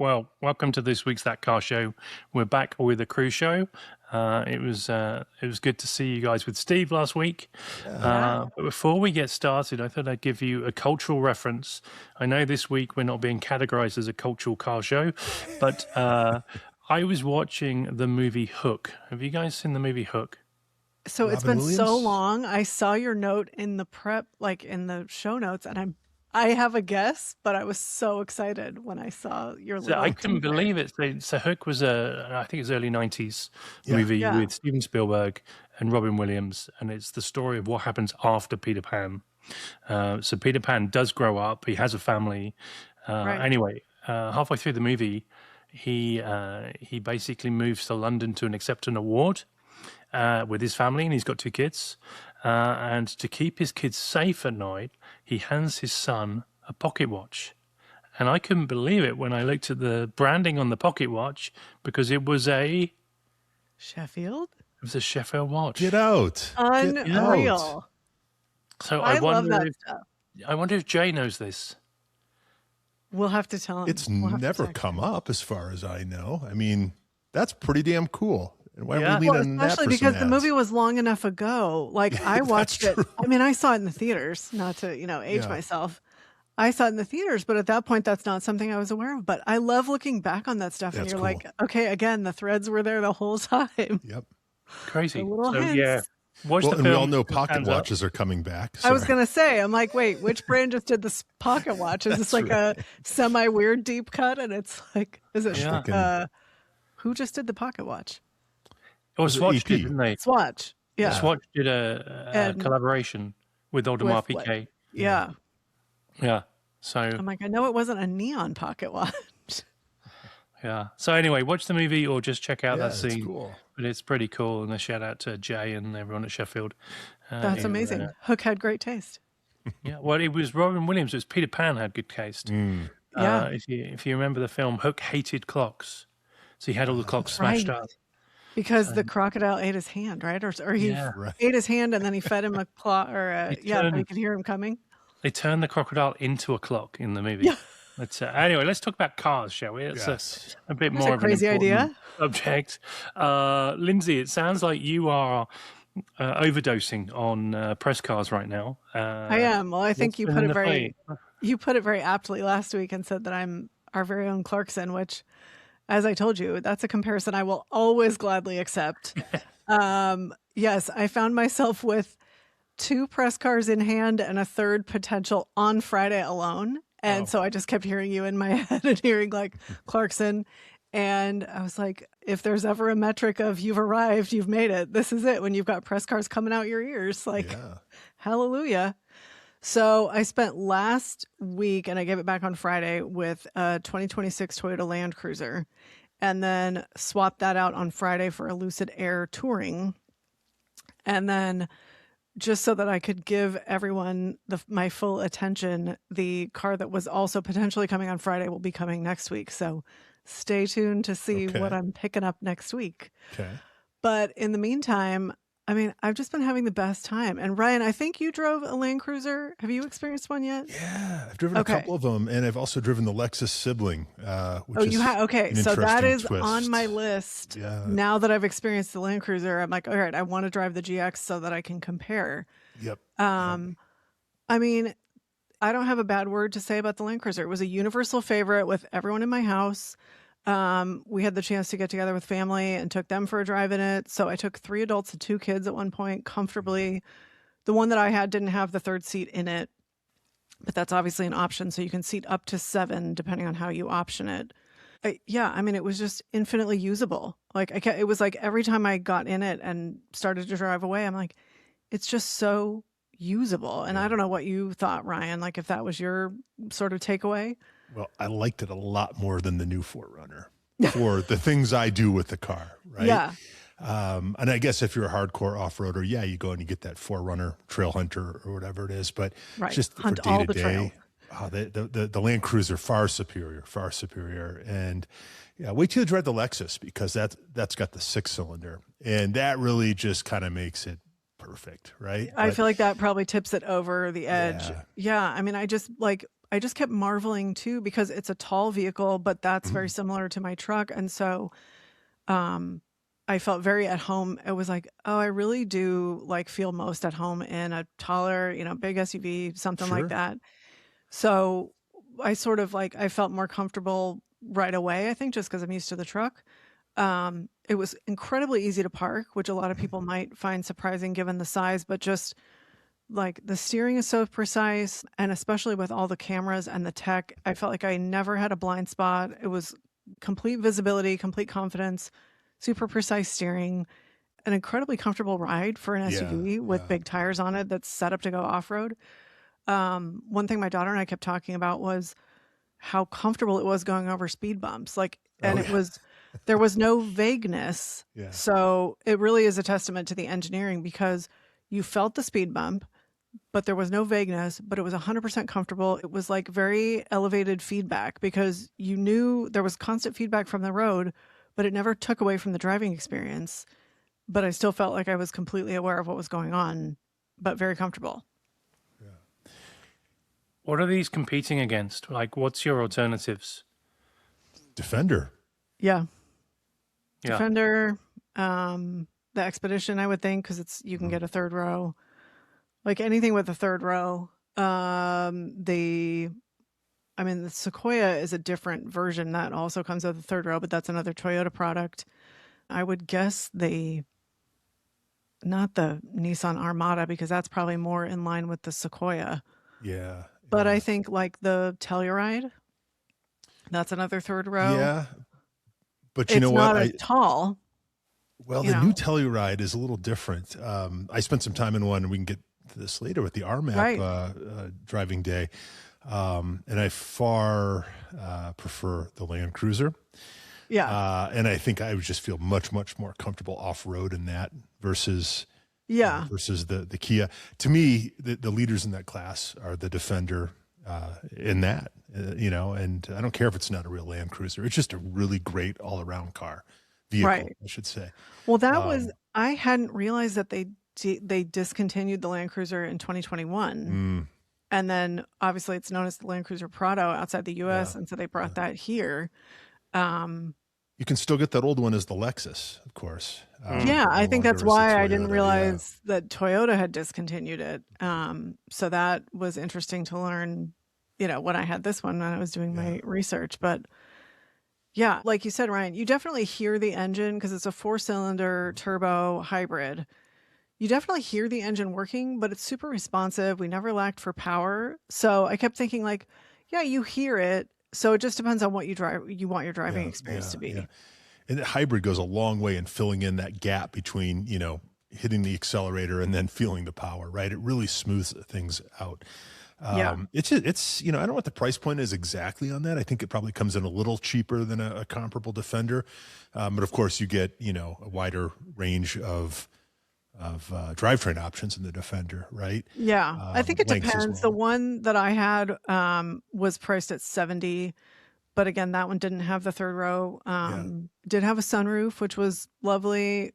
Well, welcome to this week's That Car Show. We're back with a cruise show. It was good to see you guys with Steve last week. But before we get started, I thought I'd give you a cultural reference. I know this week we're not being categorized as a cultural car show, but I was watching the movie Hook. Have you guys seen the movie Hook? So it's Robin been so Williams? long. I saw your note in the prep, like in the show notes, and I have a guess, but I was so excited when I saw your So little. I couldn't believe it. So Hook was I think it was early 90s movie Yeah. with Steven Spielberg and Robin Williams, and it's the story of what happens after Peter Pan. So Peter Pan does grow up. He has a family. Right. Anyway, halfway through the movie, he basically moves to London to accept an award with his family, and he's got 2 kids. And to keep his kids safe at night, he hands his son a pocket watch. And I couldn't believe it when I looked at the branding on the pocket watch, because it was a Sheffield? Sheffield watch. Get out. Get Unreal. out. So I I love wonder that stuff. I wonder if Jay knows this. We'll have to tell him. It's We'll have to never check. come up as far as I know. I mean, that's pretty damn cool. And why Yeah. don't we lean Well, on that especially for because some the ads? movie was long enough ago. Like I watched it. true. I mean, I saw it in the theaters, not to, age Yeah. myself. I saw it in the theaters, but at that point, that's not something I was aware of. But I love looking back on that stuff, and That's you're cool. like, okay, again, the threads were there the whole time. Yep. Crazy. The little So hints. yeah, watch Well, the and film. we all know with pocket hands up. watches are coming back. I was Sorry. gonna say, I'm like, wait, which brand just did this pocket watch? Is this That's like a semi weird deep cut? And it's like, is it Yeah. who just did the pocket watch? Or Was it Swatch EP? did, didn't they? Swatch. Yeah. Swatch did a And- collaboration with Audemars With, like- Piguet. Yeah. Yeah. So I'm like, I know it wasn't a neon pocket watch. yeah. So anyway, watch the movie or just check out Yeah, that it's scene. cool. But it's pretty cool, and a shout out to Jay and everyone at Sheffield. That's who, amazing. Hook had great taste. yeah, well, it was Robin Williams. It was Peter Pan had good taste. Yeah. If you remember the film, Hook hated clocks, so he had all the clocks Right. smashed up. Because the crocodile ate his hand, right? Or he Yeah. Right. ate his hand and then he fed him a claw, or It but he turned- could hear him coming. They turned the crocodile into a clock in the movie. Yeah. Let's, anyway, let's talk about cars, shall we? It's Yes. a bit That's more a of an crazy important idea. subject. Lindsay, it sounds like you are overdosing on press cars right now. I am. Well, I think what's you been put in it the very fight? you put it very aptly last week and said that I'm our very own Clarkson, which, as I told you, that's a comparison I will always gladly accept. Yes, I found myself with 2 press cars in hand and a third potential on Friday alone. And so I just kept hearing you in my head and hearing like Clarkson. And I was like, if there's ever a metric of you've arrived, you've made it, this is it. When you've got press cars coming out your ears, like, Yeah. hallelujah. So I spent last week, and I gave it back on Friday, with a 2026 Toyota Land Cruiser, and then swapped that out on Friday for a Lucid Air Touring. And then just so that I could give everyone my full attention, the car that was also potentially coming on Friday will be coming next week. So stay tuned to see Okay. what I'm picking up next week. Okay. But in the meantime, I mean, I've just been having the best time. And Ryan, I think you drove a Land Cruiser. Have you experienced one yet? Yeah, I've driven Okay. a couple of them, and I've also driven the Lexus sibling. Which Oh, is you have? Okay, an so that interesting is twist. on my list. Yeah. Now that I've experienced the Land Cruiser, I'm like, all right, I want to drive the GX so that I can compare. Yep. I mean, I don't have a bad word to say about the Land Cruiser. It was a universal favorite with everyone in my house. We had the chance to get together with family and took them for a drive in it. So I took 3 adults and 2 kids at one point comfortably. The one that I had didn't have the third seat in it, but that's obviously an option. So you can seat up to 7 depending on how you option it. Yeah, I mean, it was just infinitely usable. Like it was like every time I got in it and started to drive away, I'm like, it's just so usable. And I don't know what you thought, Ryan, like if that was your sort of takeaway. Well, I liked it a lot more than the new 4Runner for the things I do with the car, right? Yeah. And I guess if you're a hardcore off-roader, yeah, you go and you get that 4Runner Trail Hunter or whatever it is. But Right. just Hunt for all day the to trail. day, the Land Cruiser far superior. And yeah, wait till you drive the Lexus, because that's got the 6-cylinder, and that really just kind of makes it perfect, right? I But- feel like that probably tips it over the edge. Yeah. Yeah. I mean, I just like, I just kept marveling too, because it's a tall vehicle, but that's very Mhm. similar to my truck. And so I felt very at home. It was like, oh, I really do like feel most at home in a taller, big SUV, something like Sure. that. So I sort of like, I felt more comfortable right away, I think, just because I'm used to the truck. It was incredibly easy to park, which a lot of Mhm. people might find surprising given the size, but just like the steering is so precise. And especially with all the cameras and the tech, I felt like I never had a blind spot. It was complete visibility, complete confidence, super precise steering, an incredibly comfortable ride for an Yeah, SUV with yeah. big tires on it that's set up to go off road. One thing my daughter and I kept talking about was how comfortable it was going over speed bumps. Like, Oh, and yeah. there was no vagueness. Yeah. So it really is a testament to the engineering, because you felt the speed bump, but there was no vagueness, but it was 100% comfortable. It was like very elevated feedback, because you knew there was constant feedback from the road, but it never took away from the driving experience. But I still felt like I was completely aware of what was going on, but very comfortable. Yeah. What are these competing against? Like, what's your alternatives? Defender. Yeah. Yeah. Defender, the Expedition, I would think, because you can Mhm. get a third row. Like anything with a third row. The Sequoia is a different version that also comes with a third row, but that's another Toyota product. I would guess not the Nissan Armada, because that's probably more in line with the Sequoia. Yeah, But I yeah. think like the Telluride, that's another third row. Yeah, but you know It's what? not as tall, Well, you the new know. Telluride is a little different. I spent some time in one, and we can get to this later with the RMAP Right. driving day. And I far prefer the Land Cruiser. Yeah. And I think I would just feel much, much more comfortable off road in that versus Yeah. versus the Kia. To me, the leaders in that class are the Defender in that, and I don't care if it's not a real Land Cruiser. It's just a really great all around vehicle, Right. I should say. Well, Um, I hadn't realized that they discontinued the Land Cruiser in 2021. mm, And then obviously it's known as the Land Cruiser Prado outside the yeah, US. And so they yeah. brought that here. Um, You can still get that old one as the Lexus, of course. Mm. yeah, But I no think that's longer as the why I didn't Toyota. Yeah, realize that Toyota had discontinued it. So that was interesting to learn, when I had this one, when I was doing yeah. my research. But yeah, like you said, Ryan, you definitely hear the engine because it's a 4-cylinder turbo hybrid. You definitely hear the engine working, but it's super responsive. We never lacked for power. So I kept thinking like, yeah, you hear it. So it just depends on what you want your driving Yeah, experience yeah, to yeah. be. And the hybrid goes a long way in filling in that gap between, hitting the accelerator and then feeling the power, right? It really smooths things out. Yeah. It's I don't know what the price point is exactly on that. I think it probably comes in a little cheaper than a comparable Defender. But of course you get, a wider range of drivetrain options in the Defender, right? Yeah. I think it Lengths as depends. The well. one that I had was priced at 70, but again, that one didn't have the third row. Yeah, Did have a sunroof, which was lovely.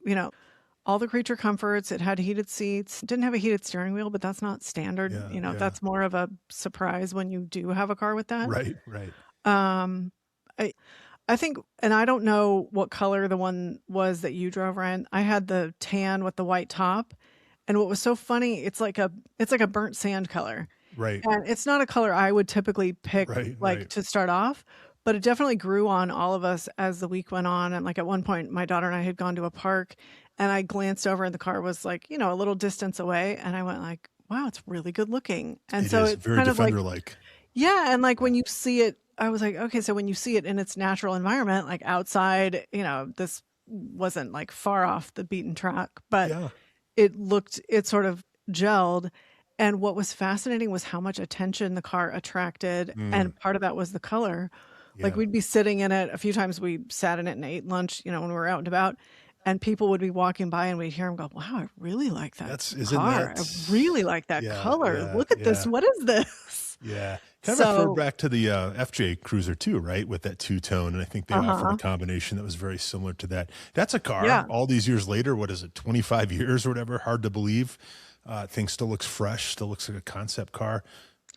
All the creature comforts. It had heated seats. Didn't have a heated steering wheel, but that's not standard. yeah, yeah. That's more of a surprise when you do have a car with that. Right, right. Um, I I think, and I don't know what color the one was that you drove, Ryan. I had the tan with the white top, and what was so funny, it's like a burnt sand color, Right, and it's not a color I would typically pick right, like right. to start off, but it definitely grew on all of us as the week went on. And like at one point, my daughter and I had gone to a park, and I glanced over, and the car was like a little distance away, and I went like, "Wow, it's really good looking." And It so is it's very kind of like, Defender-like. yeah, and like Yeah, when you see it, I was like, okay, so when you see it in its natural environment, like outside, this wasn't like far off the beaten track, but yeah. it sort of gelled. And what was fascinating was how much attention the car attracted. Mm, And part of that was the color. Like yeah. we'd be sitting in it. A few times we sat in it and ate lunch, when we were out and about. And people would be walking by and we'd hear them go, wow, I really like that Isn't car. that, I really like that yeah, color. yeah, Look at this. yeah, What is this? yeah. Kind of referred So, back to the FJ Cruiser too, right? With that two-tone. And I think they offered a uh-huh. combination that was very similar to that. That's a car Yeah. all these years later. What is it, 25 years or whatever? Hard to believe. Thing still looks fresh, still looks like a concept car.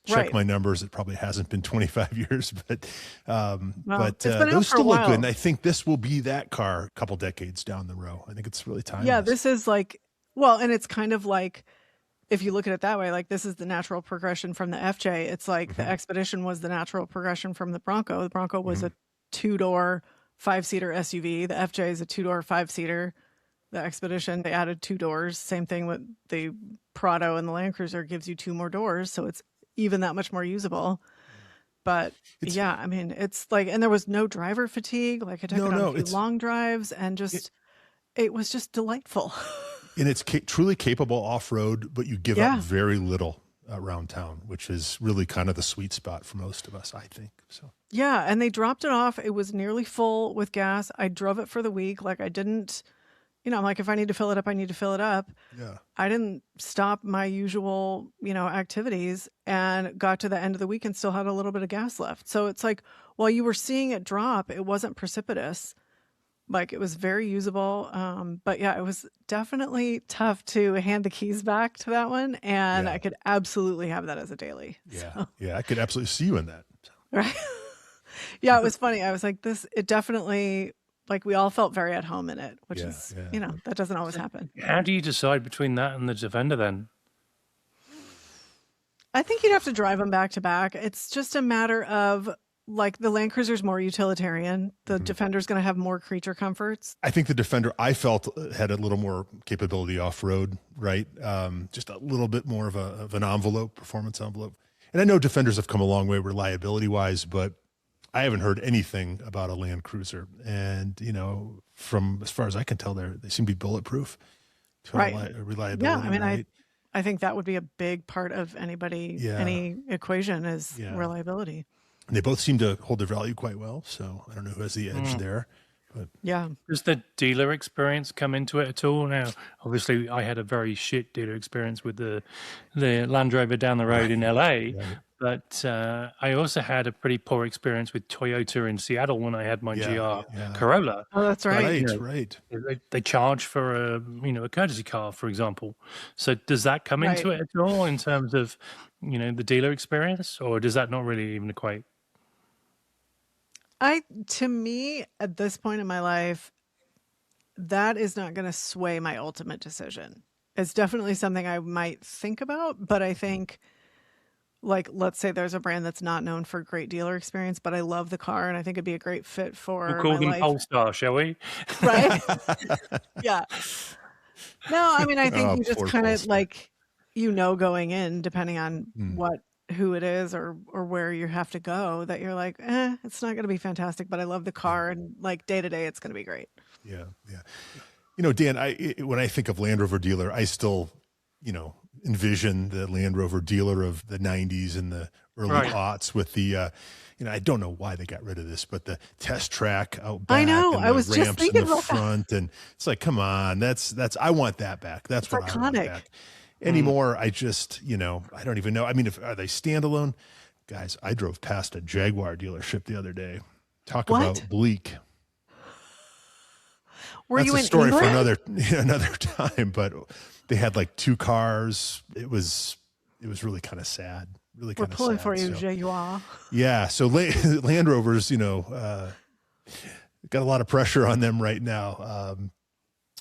check Right. my numbers. It probably hasn't been 25 years, but Well, it's been out those for a still look good. while. And I think this will be that car a couple decades down the road. I think it's really Yeah, timeless. this is like, well, and it's kind of like, if you look at it that way, like this is the natural progression from the FJ. It's like the Expedition was the natural progression from the Bronco. The Bronco was a 2-door, 5-seater SUV. The FJ is a 2-door, 5-seater. The Expedition, they added 2 doors. Same thing with the Prado and the Land Cruiser, gives you 2 more doors. So it's even that much more usable. But It's yeah, I mean, it's like, and there was no driver fatigue. Like I took it on a few it's long drives and just, it was just delightful. and it's truly capable off road, but you give Yeah. up very little around town, which is really kind of the sweet spot for most of us, I think. So Yeah, and they dropped it off. It was nearly full with gas. I drove it for the week. Like I didn't, I'm like, if I need to fill it up, I need to fill it up. yeah, I didn't stop my usual, activities, and got to the end of the week and still had a little bit of gas left. So it's like, while you were seeing it drop, it wasn't precipitous. Like it was very usable. But yeah, it was definitely tough to hand the keys back to that one. And Yeah. I could absolutely have that as a daily. yeah, yeah. I could absolutely see you in that. So, Right. Yeah, it was funny. I was like, it definitely, like we all felt very at home in it, which Yeah, is, yeah. that doesn't always happen. How do you decide between that and the Defender then? I think you'd have to drive them back to back. It's just a matter of, like, the Land Cruiser's more utilitarian. The Defender's going to have more creature comforts. I think the Defender, I felt, had a little more capability off road, right? Just a little bit more of an envelope, performance envelope. And I know Defenders have come a long way reliability wise, but I haven't heard anything about a Land Cruiser. And, from as far as I can tell, they seem to be bulletproof. Right. Reliability. Yeah, I mean, right? I think that would be a big part of any equation is reliability. And they both seem to hold their value quite well. So I don't know who has the edge there. But Yeah. Does the dealer experience come into it at all? Now, obviously, I had a very shit dealer experience with the Land Rover down the road in LA, but I also had a pretty poor experience with Toyota in Seattle when I had my GR Corolla. Oh, that's right. Right. They charge for a courtesy car, for example. So does that come into it at all in terms of the dealer experience, or does that not really even equate? To me, at this point in my life, that is not going to sway my ultimate decision. It's definitely something I might think about, but I think, like, let's say there's a brand that's not known for great dealer experience, but I love the car and I think it'd be a great fit for We'll call my them life. Polestar, shall we? Right? Yeah. No, I mean, I think you just poor kind of Polestar. like, going in, depending on who it is or where you have to go, that you're like, it's not going to be fantastic, but I love the car and like day to day, it's going to be great. Yeah. Yeah. Dan, when I think of Land Rover dealer, I still, envision the Land Rover dealer of the 90s and the early aughts with the, I don't know why they got rid of this, but the test track out back. I know. And I the was just ramps thinking in the about that. front. And it's like, come on, I want that back. That's It's what I want iconic. back. Anymore, I just, I don't even know. I mean, are they standalone? Guys, I drove past a Jaguar dealership the other day. Talk What? about bleak. Were That's you a in story for England? another time, but they had like 2 cars. It was really kind of sad. Really We're kind of pulling sad. for you, So, Jaguar. yeah. So Land Rovers, got a lot of pressure on them right now.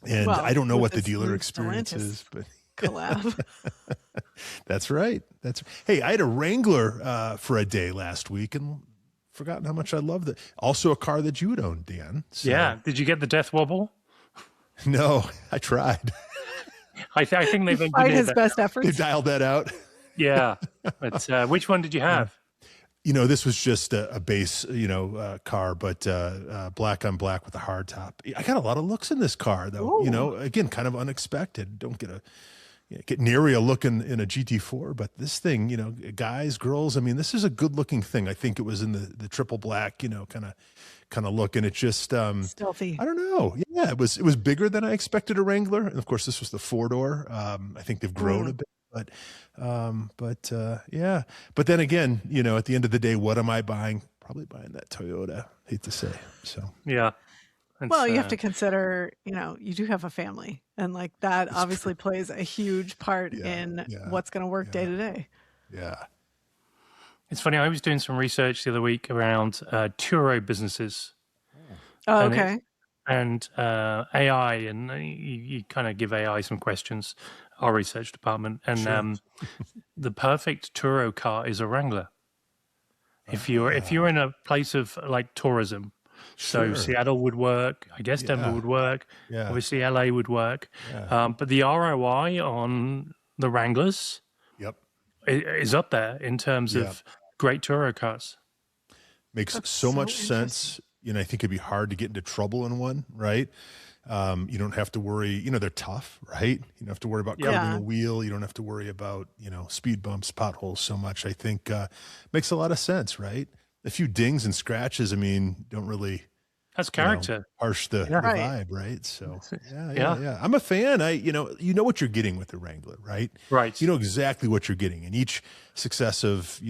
And Well, I don't know with what the this dealer new experience Stellantis is, but collab. that's right. Hey, I had a Wrangler for a day last week and forgotten how much I loved it. Also a car that you would own, Dan. So, Yeah. Did you get the death wobble? No, I tried. I think they've Despite engineered his that. best They efforts. dialed that out. Yeah. But which one did you have? This was just a base, car, but black on black with a hard top. I got a lot of looks in this car, though. Ooh. Again, kind of unexpected. Don't get nary a look in a GT4, but this thing, guys, girls. I mean, this is a good looking thing. I think it was in the triple black, kind of look, and it just Stealthy. I don't know. Yeah, it was bigger than I expected a Wrangler, and of course, this was the 4-door. I think they've grown a bit. But yeah. But then again, at the end of the day, what am I buying? Probably buying that Toyota. Hate to say. So Yeah. Well, you have to consider, you do have a family, and like that obviously plays a huge part in what's going to work day to day. yeah. It's funny. I was doing some research the other week around Turo businesses, Oh, and okay. AI, and you kind of give AI some questions. Our research department, and Sure. The perfect Turo car is a Wrangler. If you're in a place of like tourism, so Sure. Seattle would work. I guess Denver Yeah. would work. Yeah. Obviously, LA would work. Yeah. But the ROI on the Wranglers Yep. is up there in terms Yeah. of great Turo cars. Makes That's so so much interesting. sense. I think it'd be hard to get into trouble in one, right? You don't have to worry, they're tough, right? You don't have to worry about Yeah. carving Yeah. a wheel. You don't have to worry about, speed bumps, potholes so much. I think makes a lot of sense, right? A few dings and scratches, don't really That's character. harsh the Yeah. Right. vibe, right? So Yeah. yeah. I'm a fan. You know what you're getting with the Wrangler, right? Right. You know exactly what you're getting, and each successive,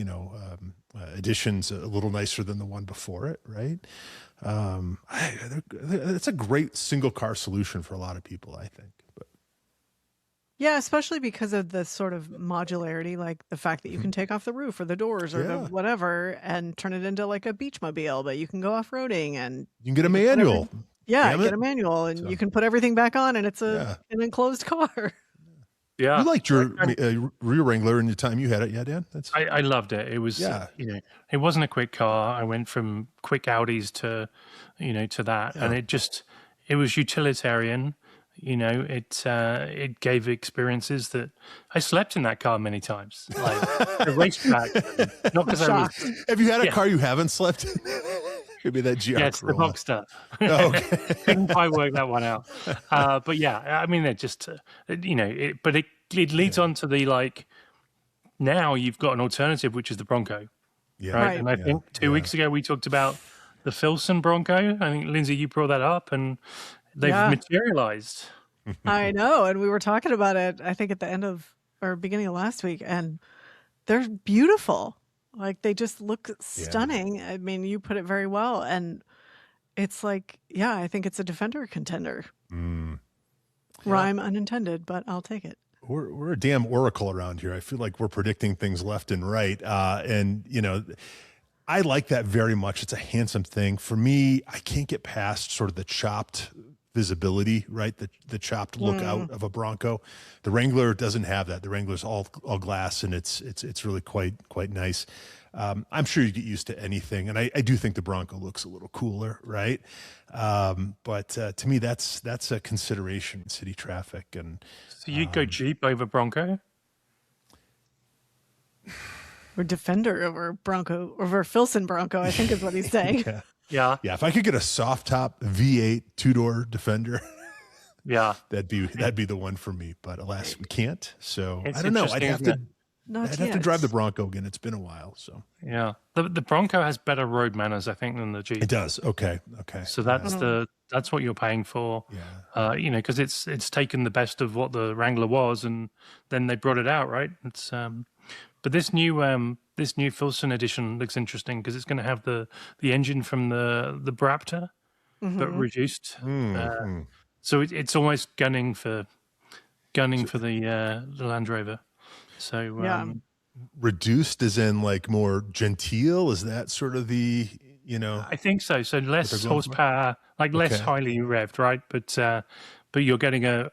edition's a little nicer than the one before it, right? It's a great single car solution for a lot of people, I think. But Yeah, especially because of the sort of modularity, like the fact that you can take off the roof or the doors or the Yeah. whatever and turn it into like a beachmobile, but you can go off-roading and you can get a you can put manual. yeah, Damn get it. a manual and So, you can put everything back on and it's yeah. an enclosed car. Yeah. You liked your rear Wrangler in the time you had it, yeah, Dan? That's I loved it. It was, Yeah. It wasn't a quick car. I went from quick Audis to, to that, and it was utilitarian. It gave experiences that I slept in that car many times, like the racetrack. Not because I was. Have you had a car you haven't slept in? Could be that GR Yes, the Corolla. Boxster. Oh, okay. Couldn't quite work that one out. But yeah, they're just, but it leads on to the like. Now you've got an alternative, which is the Bronco, Yeah. right? Right. And I think 2 weeks ago we talked about the Filson Bronco. I think Lindsay, you brought that up, and they've Yeah. materialized. I know, and we were talking about it I think at the end of or beginning of last week and they're beautiful. Like they just look stunning. I mean, you put it very well and it's like, yeah, I think it's a Defender contender. Rhyme unintended, but I'll take it. We're a damn oracle around here. I feel like we're predicting things left and right. And I like that very much. It's a handsome thing. For me, I can't get past sort of the chopped visibility, right? The chopped look out of a Bronco. The Wrangler doesn't have that. The Wrangler's all glass, and it's really quite nice. I'm sure you get used to anything, and I do think the Bronco looks a little cooler, right? But to me, that's a consideration in city traffic. And So you'd go Jeep over Bronco? Or Defender over Bronco, over Filson Bronco, I think is what he's saying. Yeah. yeah, if I could get a soft top V8 2-door Defender, Yeah. that'd be the one for me. But alas, we can't. So It's I don't know. I'd interesting, have isn't to. Not I'd have to yet. drive the Bronco again. It's been a while, so Yeah. The Bronco has better road manners, I think, than the Jeep. it does. Okay. So that's what you're paying for. Yeah. Because it's taken the best of what the Wrangler was, and then they brought it out, right? It's but this new Filson edition looks interesting because it's going to have the engine from the Braptor, but reduced. So it's almost gunning for the Land Rover. So Yeah. Reduced as in like more genteel. Is that sort of the I think so. So less going for? horsepower, like less Okay. highly revved, right? But you're getting a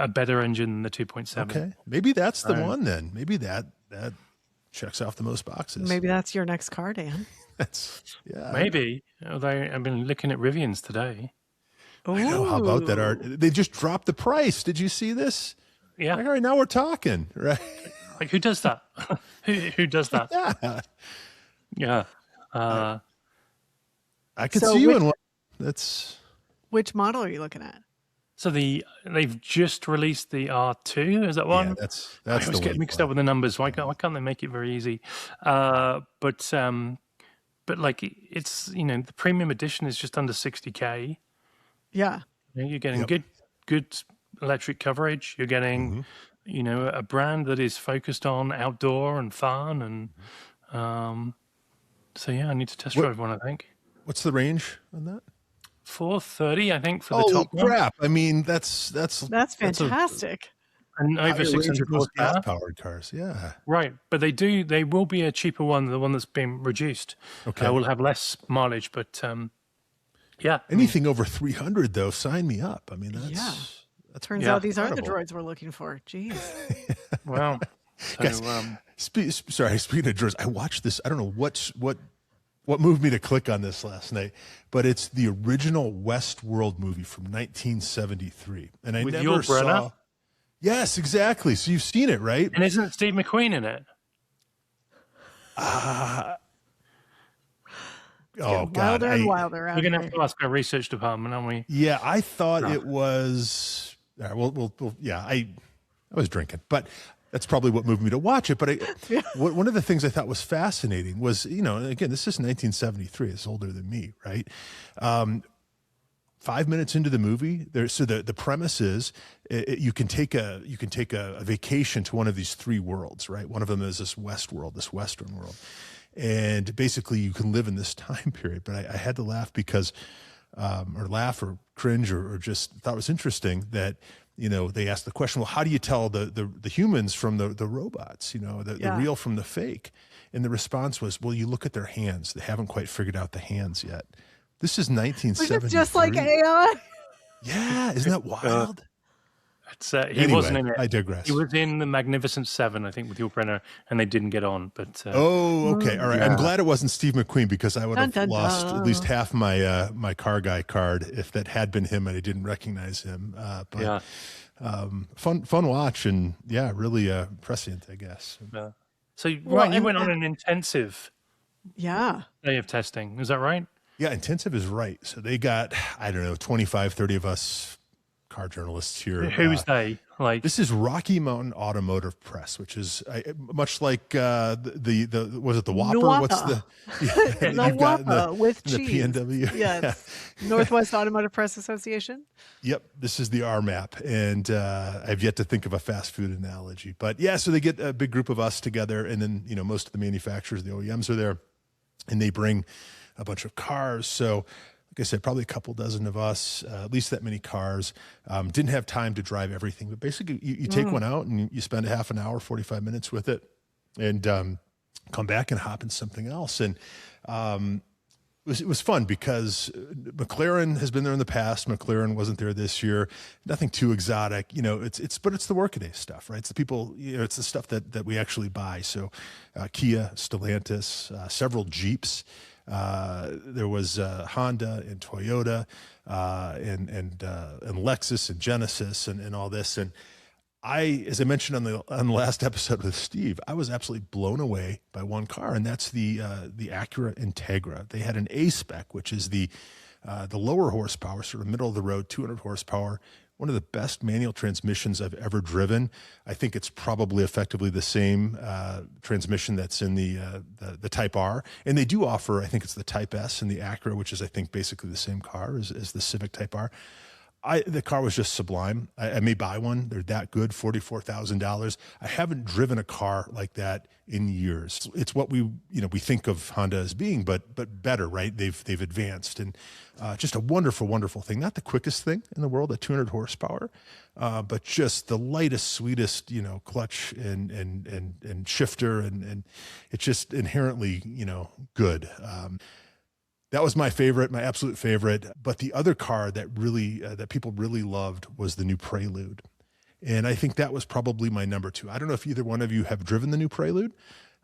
better engine than the 2.7. Okay, maybe that's the one then. Maybe that checks off the most boxes. Maybe that's your next car, Dan. That's Maybe. Although I've been looking at Rivians today. I know. How about that, Art? They just dropped the price. Did you see this? Yeah. Like, all right, now we're talking, right? Like who does that? who does that? Yeah, Yeah. I could So see you which- in one. That's Which model are you looking at? So they've just released the R2. Is that one? yeah, that's I always the get one. mixed up with the numbers. Why can't they make it very easy? But like it's the premium edition is just under 60K. Yeah. You're getting Yep. good electric coverage. You're getting a brand that is focused on outdoor and fun, and so yeah, I need to test drive one. I think What's the range on that? 430. I think for the top one. crap! I mean, that's That's fantastic. and over higher range 600 of those horsepower. gas-powered cars. Yeah. Right, but they will be a cheaper one, the one that's been reduced. Okay. Will have less mileage, but yeah. Anything over 300 though, sign me up. I mean, that's Turns Yeah. out these are the incredible. droids we're looking for. Jeez. Wow. So, Guys, sorry, speaking of droids, I watched this. I don't know what moved me to click on this last night, but it's the original Westworld movie from 1973, and I With never Yul Brynner? saw. Yes, exactly. So you've seen it, right? and isn't Steve McQueen in it? Oh God, Wilder and wilder. We're going to have to ask our research department, aren't we? yeah, I thought it was. All right, we'll yeah, I was drinking, but that's probably what moved me to watch it. But one of the things I thought was fascinating was, again, this is 1973. It's older than me, right? 5 minutes into the movie, so the premise is you can take a vacation to one of these three worlds, right? One of them is this Westworld, this Western world, and basically you can live in this time period. But I had to laugh because, or laugh or cringe or just thought it was interesting that they asked the question, well, how do you tell the humans from the robots? The real from the fake? And the response was, well, you look at their hands. They haven't quite figured out the hands yet. This is 1973. Just like AI. Yeah, isn't that wild? He wasn't in it. I digress. He was in the Magnificent Seven, I think, with Yul Brynner, and they didn't get on. But okay, all right. Yeah. I'm glad it wasn't Steve McQueen because I would have Dun, dun, lost dun. at least half my my car guy card if that had been him and I didn't recognize him. But fun watch and really prescient, I guess. So Ryan, you went on an intensive day of testing. Is that right? Yeah, intensive is right. So they got, I don't know, 25, 30 of us car journalists here. Who's they? Like, this is Rocky Mountain Automotive Press, which is much like the was it the Whopper? Nwapa. What's the The Whopper with the cheese. PNW? Yes. Northwest Automotive Press Association. Yep, this is the RMAP, and I've yet to think of a fast food analogy. But yeah, so they get a big group of us together, and then most of the manufacturers, the OEMs, are there, and they bring a bunch of cars. So, like I said, probably a couple dozen of us, at least that many cars. Didn't have time to drive everything, but basically you take one out and you spend a half an hour, 45 minutes with it, and come back and hop in something else. And it was fun because McLaren has been there in the past. McLaren wasn't there this year. Nothing too exotic, but it's the workaday stuff, right? It's the people, it's the stuff that we actually buy. So Kia, Stellantis, several Jeeps. There was Honda and Toyota and Lexus and Genesis and all this. And as I mentioned on the last episode with Steve, I was absolutely blown away by one car, and that's the Acura Integra. They had an A spec, which is the lower horsepower, sort of middle of the road, 200 horsepower. One of the best manual transmissions I've ever driven. I think it's probably effectively the same transmission that's in the Type R. And they do offer, I think it's the Type S and the Acura, which is, I think, basically the same car as the Civic Type R. The car was just sublime. I may buy one. They're that good, $44,000. I haven't driven a car like that in years. It's what we think of Honda as being, but better, right? They've advanced, and just a wonderful, wonderful thing. Not the quickest thing in the world at 200 horsepower, but just the lightest, sweetest, clutch and shifter, and it's just inherently, good. That was my favorite, my absolute favorite. But the other car that really that people really loved was the new Prelude, and I think that was probably my number two. I don't know if either one of you have driven the new Prelude.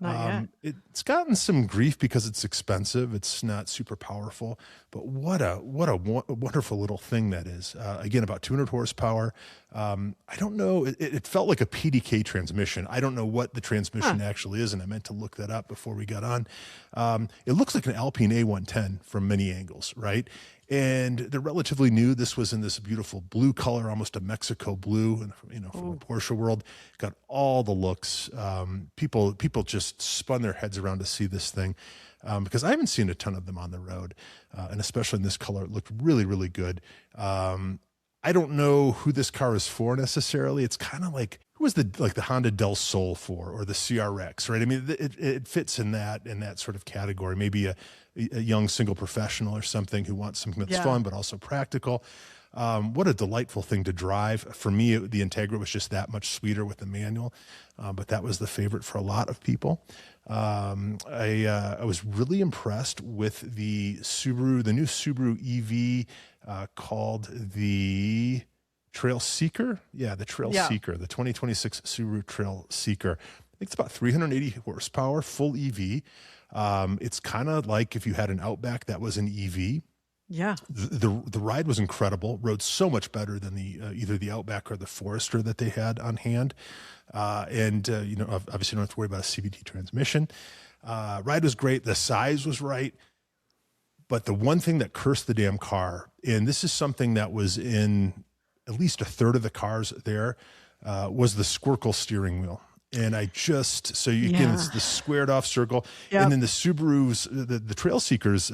Not yet. It's gotten some grief because it's expensive. It's not super powerful, but what a wonderful little thing that is. Again, about 200 horsepower. I don't know. It felt like a PDK transmission. I don't know what the transmission actually is, and I meant to look that up before we got on. It looks like an Alpine A110 from many angles, right? And they're relatively new. This was in this beautiful blue color, almost a Mexico blue, and from the Porsche world. Got all the looks. People just spun their heads around to see this thing because I haven't seen a ton of them on the road, and especially in this color, it looked really, really good. I don't know who this car is for necessarily. It's kind of like who was the Honda Del Sol for, or the CRX, right? I mean, it fits in that sort of category. Maybe a young single professional or something who wants something that's fun but also practical. What a delightful thing to drive. For me, the Integra was just that much sweeter with the manual, but that was the favorite for a lot of people. I was really impressed with the new Subaru EV called the Trail Seeker. Yeah, the Trail Seeker, the 2026 Subaru Trail Seeker. I think it's about 380 horsepower, full EV. It's kind of like if you had an Outback that was an EV. Yeah. The ride was incredible. Rode so much better than either the Outback or the Forester that they had on hand. Obviously you don't have to worry about a CVT transmission. Ride was great. The size was right. But the one thing that cursed the damn car, and this is something that was in at least a third of the cars there, was the Squircle steering wheel. And it's the squared off circle. Yep. And then the Subaru's, the Trail Seekers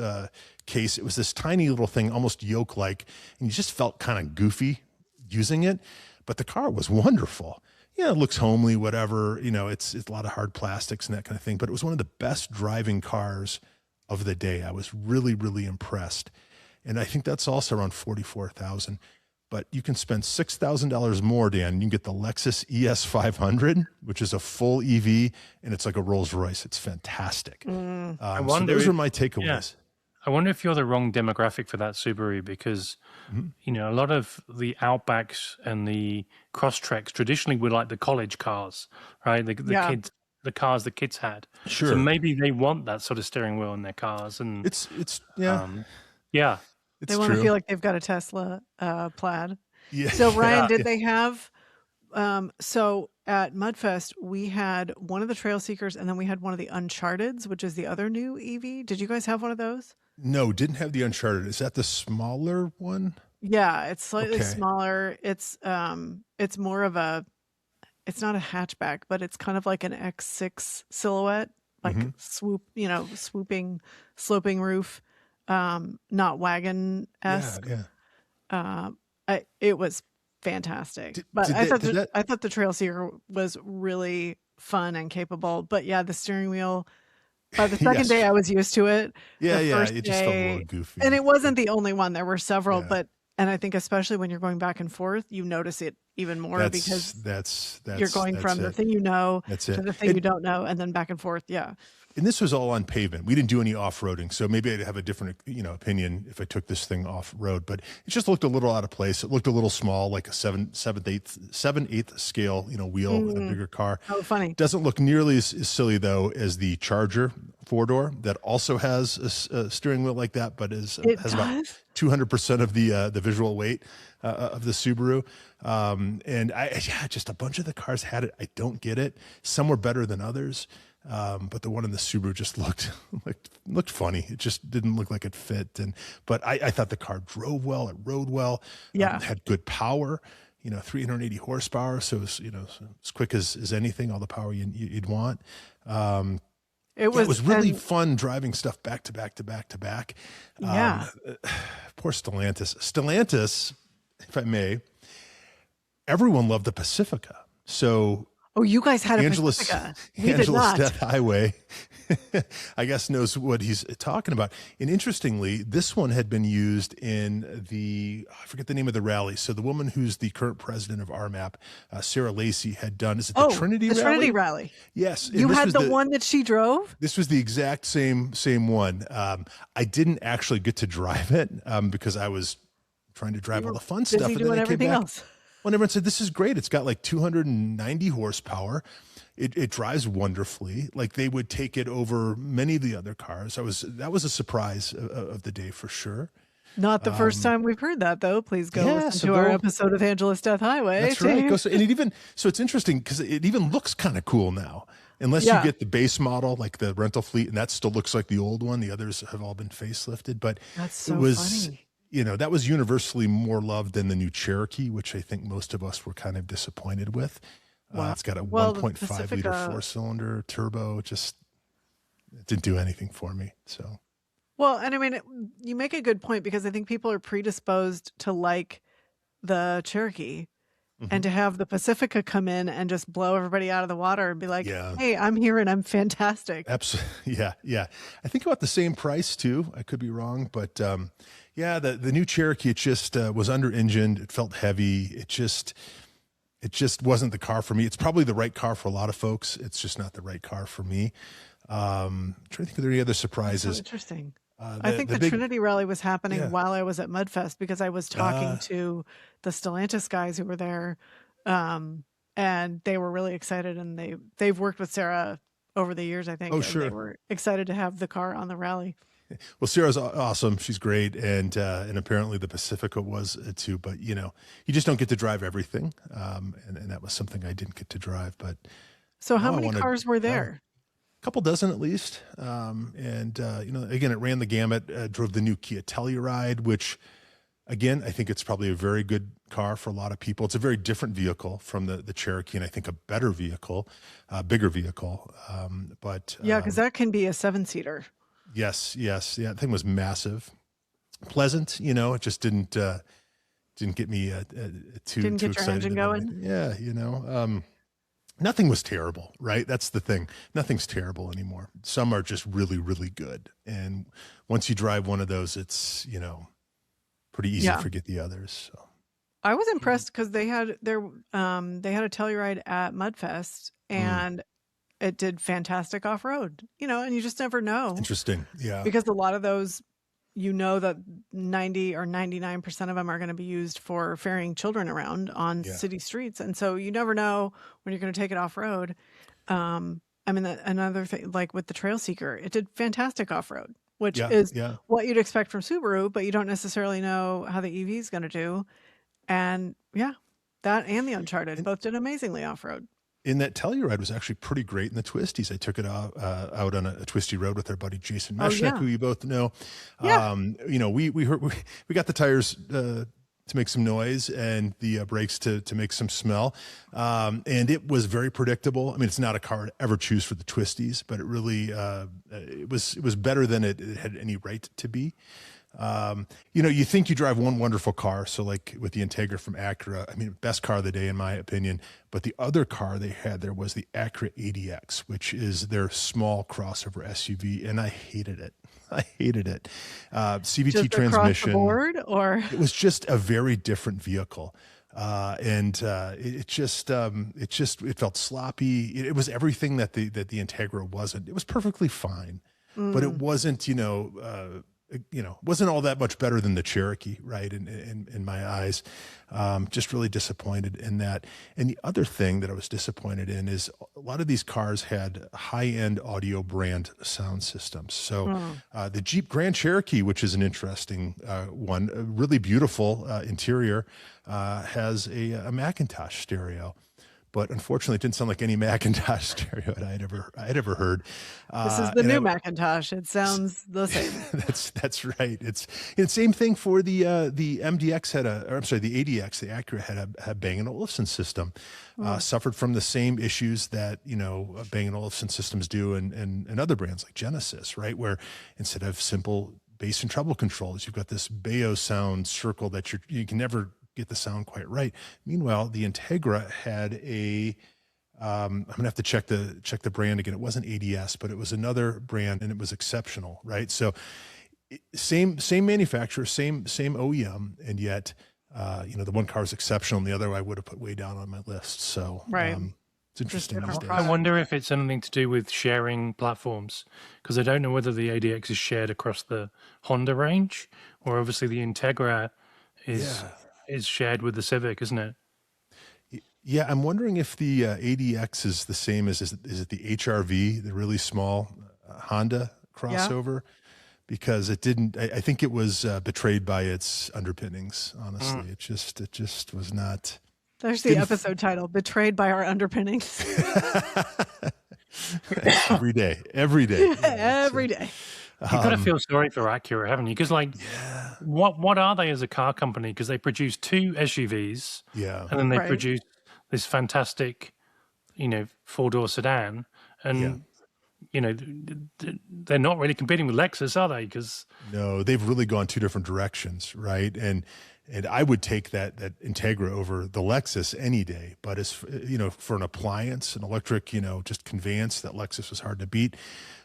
case, it was this tiny little thing, almost yoke-like, and you just felt kind of goofy using it. But the car was wonderful. Yeah, it looks homely, whatever. It's a lot of hard plastics and that kind of thing. But it was one of the best driving cars of the day. I was really, really impressed. And I think that's also around $44,000. But you can spend $6,000 more, Dan. You can get the Lexus ES500, which is a full EV, and it's like a Rolls Royce. It's fantastic. So those are my takeaways. Yeah. I wonder if you're the wrong demographic for that Subaru, because a lot of the Outbacks and the Crosstreks traditionally were like the college cars, right? The cars the kids had. Sure. So maybe they want that sort of steering wheel in their cars, and they want to feel like they've got a Tesla Plaid. Yeah. So Ryan, did they have? So at Mudfest, we had one of the Trail Seekers, and then we had one of the Uncharteds, which is the other new EV. Did you guys have one of those? No, didn't have the Uncharted. Is that the smaller one? Yeah, it's slightly smaller. It's more of it's not a hatchback, but it's kind of like an X6 silhouette, like swooping, sloping roof, not wagon-esque. Yeah. It was fantastic. I thought the Trail Seeker was really fun and capable. But yeah, the steering wheel, by the second day I was used to it. It just felt a little goofy. And it wasn't the only one. There were several, and I think especially when you're going back and forth, you notice it even more because you're going from the thing to the thing you don't know, and then back and forth. Yeah. And this was all on pavement. We didn't do any off-roading, so maybe I'd have a different, opinion if I took this thing off-road. But it just looked a little out of place. It looked a little small, like a 7/8 scale, wheel with a bigger car. Oh, funny. Doesn't look nearly as silly though as the Charger 4-door that also has a steering wheel like that, but has about 200% of the visual weight of the Subaru. And just a bunch of the cars had it. I don't get it. Some were better than others. But the one in the Subaru just looked funny. It just didn't look like it fit. But I thought the car drove well. It rode well. Had good power. 380 horsepower. So it was as quick as anything. All the power you'd want. It was really fun driving stuff back to back to back to back. Poor Stellantis. Stellantis, if I may. Everyone loved the Pacifica. So. Oh, you guys had a Pacifica. We did not. Death Highway, I guess, knows what he's talking about. And interestingly, this one had been used in I forget the name of the rally. So the woman who's the current president of RMAP, Sarah Lacey, had done, is it the Trinity Rally? The Trinity Rally. Yes. You had the one that she drove? This was the exact same one. I didn't actually get to drive it because I was trying to drive all the fun stuff. And then everything else. Well, everyone said, this is great. It's got like 290 horsepower. It drives wonderfully. Like they would take it over many of the other cars. That was a surprise of the day for sure. Not the first time we've heard that, though. Please go listen to our episode of Angeles Death Highway. That's right. And it's interesting because it even looks kind of cool now. Unless you get the base model, like the rental fleet, and that still looks like the old one. The others have all been facelifted. But that's so funny. That was universally more loved than the new Cherokee, which I think most of us were kind of disappointed with. Wow. It's got a 1.5 liter 4-cylinder turbo. It didn't do anything for me. So, well, and I mean, you make a good point because I think people are predisposed to like the Cherokee, And to have the Pacifica come in and just blow everybody out of the water and be like, Yeah. hey, I'm here and I'm fantastic. Absolutely. Yeah. Yeah. I think about the same price too. I could be wrong, but yeah, the new Cherokee, it just was under engined. It felt heavy. It just wasn't the car for me. It's probably the right car for a lot of folks. It's just not the right car for me. Trying to think, are there any other surprises? So interesting. I think the Trinity Rally was happening while I was at Mudfest because I was talking to the Stellantis guys who were there, and they were really excited. And they've worked with Sarah over the years, I think. Oh, sure. They were excited to have the car on the rally. Well, Sarah's awesome. She's great, and apparently the Pacifica was too. But you just don't get to drive everything, and that was something I didn't get to drive. But so, how many cars were there? Couple dozen at least. Again, it ran the gamut, drove the new Kia Telluride, which again, I think it's probably a very good car for a lot of people. It's a very different vehicle from the Cherokee, and I think a better vehicle, bigger vehicle. Because that can be a 7-seater. Yes. Yeah. The thing was massive, pleasant, it just didn't get me too get your excited engine going. Yeah. Nothing was terrible, right? That's the thing. Nothing's terrible anymore. Some are just really, really good. And once you drive one of those, it's, pretty easy to forget the others. So. I was impressed because they had a Telluride at Mudfest and it did fantastic off-road, and you just never know. Interesting. Yeah. Because a lot of those, that 90 or 99% of them are going to be used for ferrying children around on city streets. And so you never know when you're going to take it off road. Another thing, like with the Trail Seeker, it did fantastic off road, which is what you'd expect from Subaru, but you don't necessarily know how the EV is going to do. And that and the Uncharted both did amazingly off road. And that Telluride was actually pretty great in the twisties. I took it out on a twisty road with our buddy Jason Meshnick, who you both know. Yeah. We got the tires to make some noise and the brakes to make some smell, and it was very predictable. I mean, it's not a car to ever choose for the twisties, but it really it was better than it had any right to be. You think you drive one wonderful car. So like with the Integra from Acura, I mean, best car of the day, in my opinion, but the other car they had there was the Acura ADX, which is their small crossover SUV. And I hated it. CVT just transmission. Across the board, or it was just a very different vehicle. It felt sloppy. It was everything that the Integra wasn't. It was perfectly fine, but it wasn't, wasn't all that much better than the Cherokee, right? In my eyes, just really disappointed in that. And the other thing that I was disappointed in is a lot of these cars had high-end audio brand sound systems. So the Jeep Grand Cherokee, which is an interesting one, a really beautiful interior, has a Macintosh stereo. But unfortunately, it didn't sound like any Macintosh stereo that I had ever heard. This is the new Macintosh. It sounds the same. That's right. It's the same thing for the MDX the ADX, the Acura had a Bang & Olufsen system. Suffered from the same issues that Bang & Olufsen systems do, and other brands like Genesis, right? Where instead of simple bass and treble controls, you've got this Bayo sound circle that you can never get the sound quite right. Meanwhile, the Integra had I'm gonna have to check the brand again. It wasn't ADS, but it was another brand, and it was exceptional, right? So same manufacturer, same OEM, and yet the one car is exceptional, and the other I would have put way down on my list. So right. It's interesting these days. I wonder if it's something to do with sharing platforms, because I don't know whether the ADX is shared across the Honda range, or obviously the Integra is shared with the Civic, isn't it? Yeah, I'm wondering if the ADX is the same as is it the HRV, the really small Honda crossover? Because it didn't. I think it was betrayed by its underpinnings. Honestly, it just was not. There's the episode title: "Betrayed by Our Underpinnings." Every day. Every day. You've got to feel sorry for Acura, haven't you? Because what are they as a car company? Because they produce 2 SUVs, and then they produce this fantastic, 4-door sedan, and they're not really competing with Lexus, are they? Because no, they've really gone two different directions, right? And I would take that Integra over the Lexus any day. But as for an appliance, an electric, just conveyance, that Lexus was hard to beat.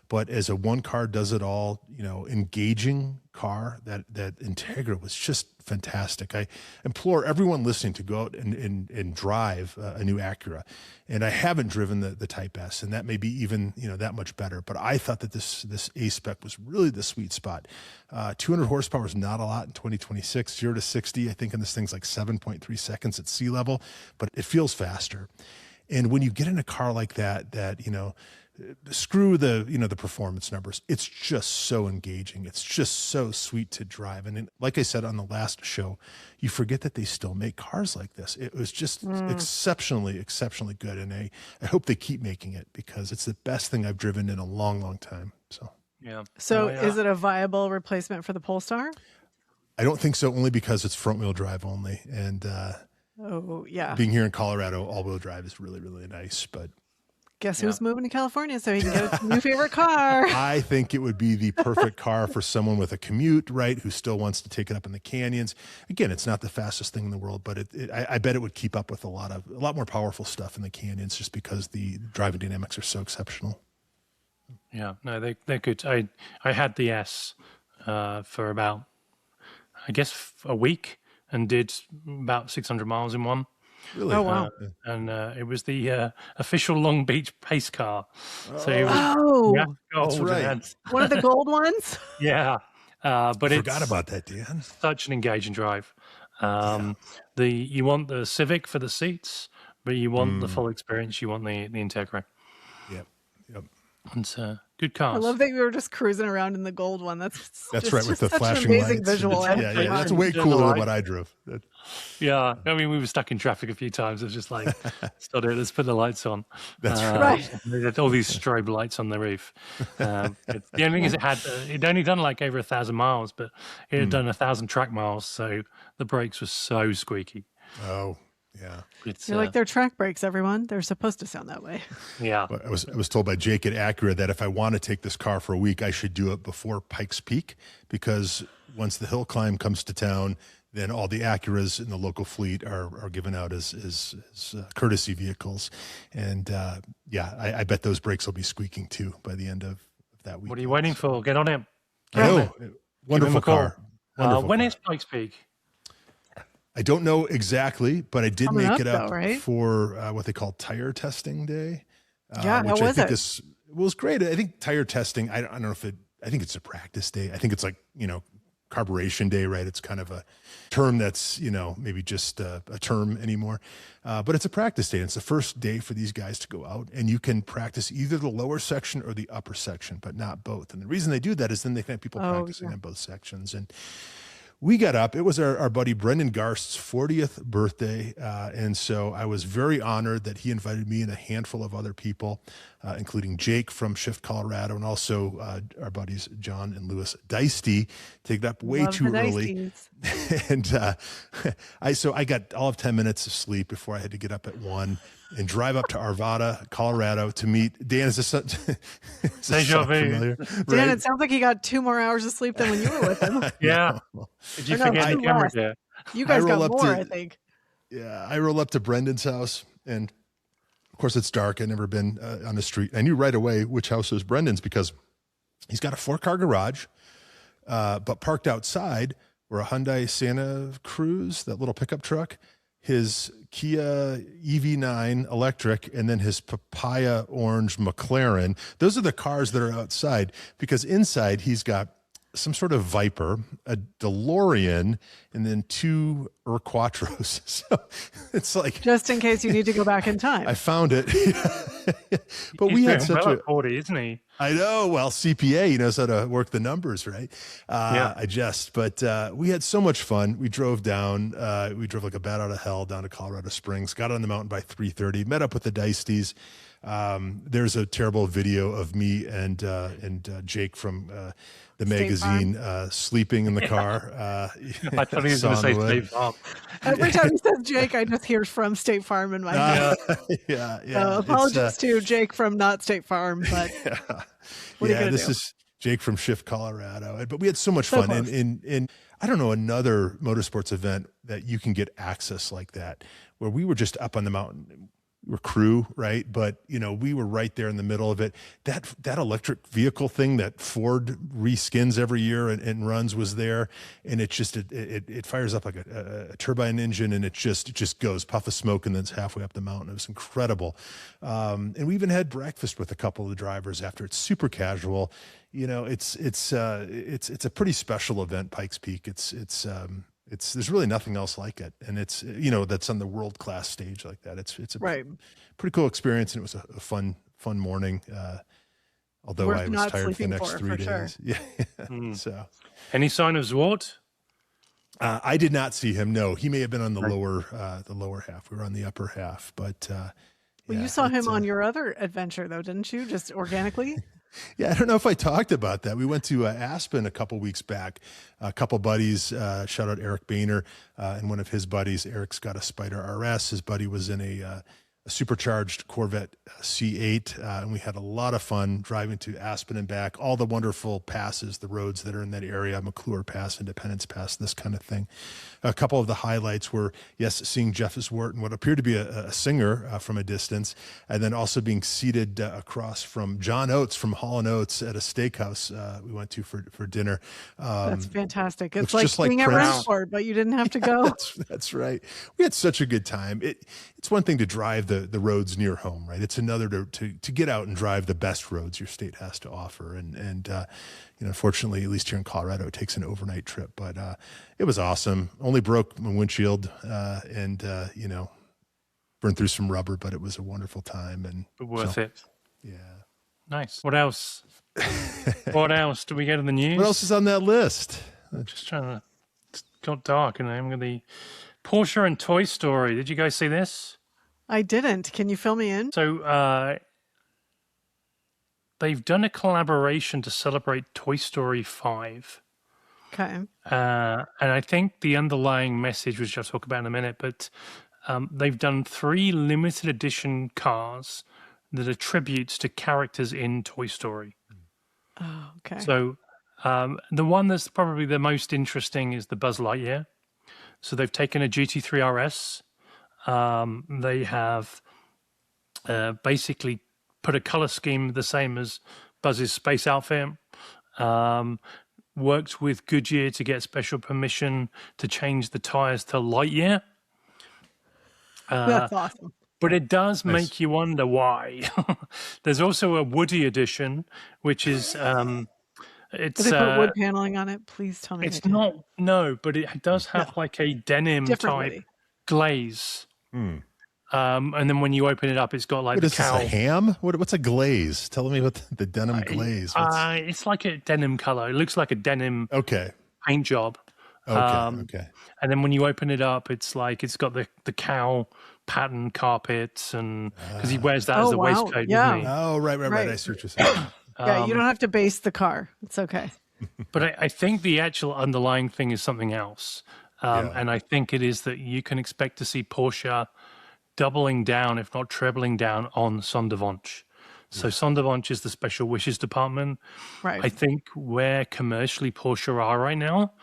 But as a one car does it all, engaging car, that Integra was just fantastic. I implore everyone listening to go out and drive a new Acura. And I haven't driven the Type S, and that may be even, that much better. But I thought that this A-Spec was really the sweet spot. 200 horsepower is not a lot in 2026. 0 to 60, I think in this thing's like 7.3 seconds at sea level, but it feels faster. And when you get in a car like that, screw the performance numbers. It's just so engaging. It's just so sweet to drive. And like I said on the last show, you forget that they still make cars like this. It was just exceptionally good. And I hope they keep making it, because it's the best thing I've driven in a long, long time. So, yeah. So is it a viable replacement for the Polestar? I don't think so, only because it's front wheel drive only. And being here in Colorado, all wheel drive is really, really nice. But guess who's moving to California so he can get a new favorite car? I think it would be the perfect car for someone with a commute, right, who still wants to take it up in the canyons. Again, it's not the fastest thing in the world, but I bet it would keep up with a lot more powerful stuff in the canyons, just because the driving dynamics are so exceptional. Yeah, no, they're good. I had the S for about, I guess, a week, and did about 600 miles in one. Really? Oh, wow. And it was the official Long Beach pace car. So it was that's right. One of the gold ones? Yeah. But I forgot about that, Dan. Such an engaging drive. You want the Civic for the seats, but you want the full experience. You want the Integra. Yep. It's good cars. I love that you were just cruising around in the gold one. That's right, with the flashing amazing lights. Visual. Yeah, that's way cooler than what I drove. Yeah, I mean, we were stuck in traffic a few times. It was just like, let's put the lights on. That's right. They had all these strobe lights on the roof. The only thing is, it'd only done like over 1,000 miles, but it had done 1,000 track miles, so the brakes were so squeaky. Oh, yeah. You're like, they're track brakes, everyone. They're supposed to sound that way. Yeah. I was told by Jake at Acura that if I want to take this car for a week, I should do it before Pikes Peak, because once the hill climb comes to town, then all the Acuras in the local fleet are given out as courtesy vehicles. And I bet those brakes will be squeaking too by the end of that week. What are you waiting for? Get on it. Wonderful car. When is Pikes Peak? I don't know exactly, but I did make it up right? for what they call tire testing day. Which how was it? Was great. I think tire testing, I don't know if I think it's a practice day. I think it's like, carburation day, right? It's kind of a term that's, maybe just a term anymore. But it's a practice day. It's the first day for these guys to go out, and you can practice either the lower section or the upper section, but not both. And the reason they do that is then they can have people practicing on both sections. And we got up. It was our buddy Brendan Garst's 40th birthday. And so I was very honored that he invited me and a handful of other people, including Jake from Shift Colorado, and also our buddies John and Lewis Deisty, to get up way too early. And I got all of 10 minutes of sleep before I had to get up at 1 and drive up to Arvada, Colorado, to meet Dan. Is this familiar? Dan, Right? it sounds like he got 2 more hours of sleep than when you were with him. Yeah. Did you forget the camera there? You guys got more, I think. Yeah, I roll up to Brendan's house, and of course it's dark. I'd never been on the street. I knew right away which house was Brendan's, because he's got a 4-car garage, but parked outside were a Hyundai Santa Cruz, that little pickup truck, his Kia EV9 electric, and then his papaya orange McLaren. Those are the cars that are outside, because inside he's got some sort of Viper, a DeLorean, and then 2 Quattros. So it's like, just in case you need to go back in time. I found it. But He's we had doing such well a at 40, isn't he? I know. Well, CPA, he knows how to work the numbers, right? But we had so much fun. We drove down. We drove like a bat out of hell down to Colorado Springs. Got on the mountain by 3:30. Met up with the Deisties. There's a terrible video of me and Jake from the magazine sleeping in the car. I thought he was going to say State Farm. Every time he says Jake, I just hear from State Farm in my head. Yeah. Apologies This to Jake from Not State Farm, but what are you gonna this do? is Jake from Shift, Colorado. But we had so much So fun. close. And I don't know another motorsports event that you can get access like that, where we were just up on the mountain. We're crew, right? But we were right there in the middle of it. That electric vehicle thing that Ford reskins every year and runs was there, and it just it fires up like a turbine engine, and it just goes puff of smoke, and then it's halfway up the mountain. It was incredible, and we even had breakfast with a couple of the drivers after. It's super casual, it's a pretty special event. Pikes Peak. It's there's really nothing else like it, and it's that's on the world-class stage like that. It's a pretty cool experience, and it was a fun morning. Although Worth I was not tired for the sleeping next 3 days. sure. Yeah. So, Any sign of Zwart? I did not see him. No, he may have been on the lower half. We were on the upper half, but Well, you saw him on your other adventure, though, didn't you? Just organically. Yeah, I don't know if I talked about that. We went to Aspen a couple weeks back. A couple buddies, shout out Eric Boehner, and one of his buddies. Eric's got a Spider RS. His buddy was in a supercharged Corvette C8, and we had a lot of fun driving to Aspen and back. All the wonderful passes, the roads that are in that area, McClure Pass, Independence Pass, this kind of thing. A couple of the highlights were, yes, seeing Jeff Zwart and what appeared to be a singer from a distance, and then also being seated across from John Oates from Hall & Oates at a steakhouse we went to for dinner. That's fantastic. It's just like like being at Prince. Rensport, but you didn't have to go. That's right. We had such a good time. It's one thing to drive the roads near home, right? It's another to get out and drive the best roads your state has to offer. And fortunately, at least here in Colorado, it takes an overnight trip. But it was awesome. Only broke my windshield and burned through some rubber, but it was a wonderful time and Worth it. Yeah. Nice. What else? What else do we get in the news? What else is on that list? Just trying to. It's got dark, and I'm going to the Porsche and Toy Story. Did you guys see this? I didn't. Can you fill me in? So they've done a collaboration to celebrate Toy Story 5. Okay. And I think the underlying message, which I'll talk about in a minute, but they've done 3 limited edition cars that are tributes to characters in Toy Story. Oh, okay. So the one that's probably the most interesting is the Buzz Lightyear. So they've taken a GT3 RS. They have basically put a color scheme the same as Buzz's space outfit. Worked with Goodyear to get special permission to change the tires to Lightyear. That's awesome. But it does make you wonder why. There's also a Woody edition, which is it's. Did they put wood paneling on it? Please tell me. It's not. No, but it does have like a denim Different type Woody. glaze. And then when you open it up, it's got like What the is cow. this, a ham? What's a glaze? Tell me what the denim glaze. It's like a denim color. It looks like a denim paint job. Okay. And then when you open it up, it's got the cow pattern carpets, and because he wears that as a waistcoat, doesn't he? Oh, right. I see what you're saying. Yeah, you don't have to base the car. It's okay. But I think the actual underlying thing is something else. And I think it is that you can expect to see Porsche doubling down, if not trebling down, on Sonderwunsch. So Sonderwunsch is the special wishes department. Right. I think where commercially Porsche are right now,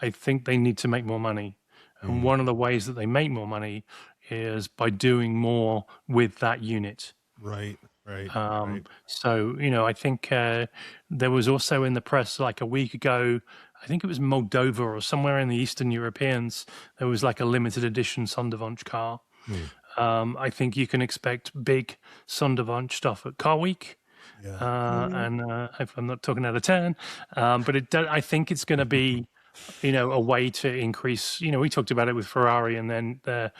I think they need to make more money. And one of the ways that they make more money is by doing more with that unit. Right. So, I think there was also in the press like a week ago, I think it was Moldova or somewhere in the Eastern Europeans, there was like a limited edition Sonderwunsch car. I think you can expect big Sonderwunsch stuff at Car Week. And if I'm not talking out of turn, but I think it's going to be, a way to increase, we talked about it with Ferrari and then their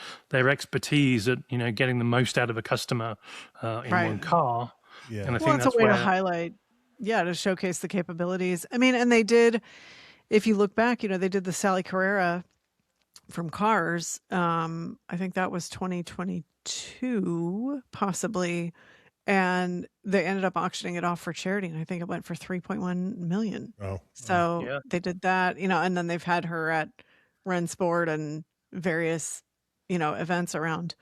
expertise at, getting the most out of a customer in one car. Yeah. And I think It's a way to highlight, to showcase the capabilities. I mean, and they did, if you look back, they did the Sally Carrera from Cars. I think that was 2022, possibly. And they ended up auctioning it off for charity. And I think it went for 3.1 million. Oh, so they did that, and then they've had her at Rensport and various, events around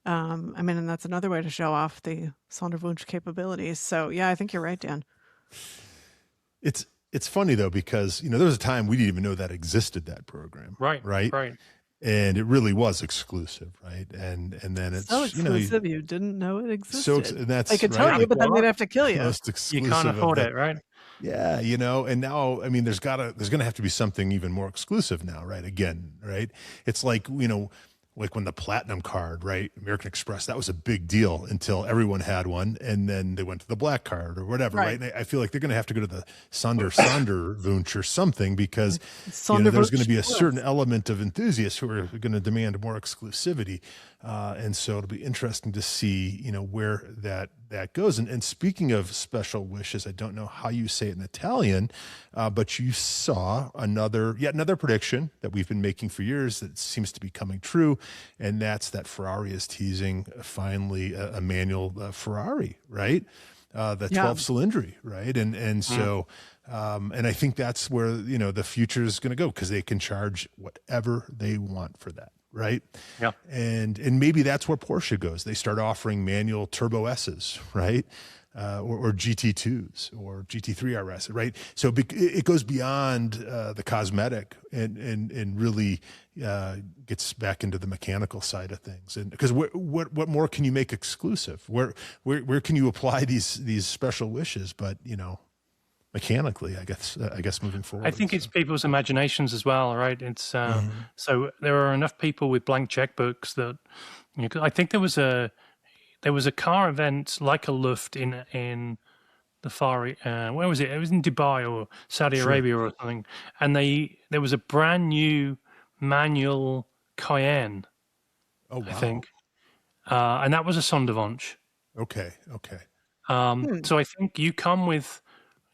I mean, and that's another way to show off the Sonderwunsch capabilities. So yeah, I think you're right, Dan. It's funny though, because, there was a time we didn't even know that existed, that program. Right. Right. Right. And it really was exclusive. Right. And then it's, So exclusive, you didn't know it existed. and that's I could right. tell you, but then they'd have to kill you. Most You exclusive can't afford of it, right? Yeah, and now, I mean, there's going to have to be something even more exclusive now, right? Again, right? It's like, like when the Platinum card, right? American Express, that was a big deal until everyone had one, and then they went to the Black card or whatever, right? And I feel like they're going to have to go to the Sonderwunsch or something, because there's going to be a certain element of enthusiasts who are going to demand more exclusivity, and so it'll be interesting to see, where that goes. And speaking of special wishes, I don't know how you say it in Italian, but you saw yet another prediction that we've been making for years that seems to be coming true, and that's that Ferrari is teasing finally a manual Ferrari, right? The 12 cylindry, right? And so, and I think that's where, the future is going to go, because they can charge whatever they want for that. Right. Yeah. And maybe that's where Porsche goes. They start offering manual Turbo S's, right? Or GT2s or GT3 RS, right? So it goes beyond the cosmetic and really gets back into the mechanical side of things. And because what more can you make exclusive? Where can you apply these special wishes? But mechanically, I guess moving forward. I think it's people's imaginations as well, right? It's so there are enough people with blank checkbooks that I think there was a car event like a Luft in the Far where was it? It was in Dubai or Saudi Arabia or something, and there was a brand new manual Cayenne. Oh wow! I think, and that was a Sonderwunsch. Okay. So I think you come with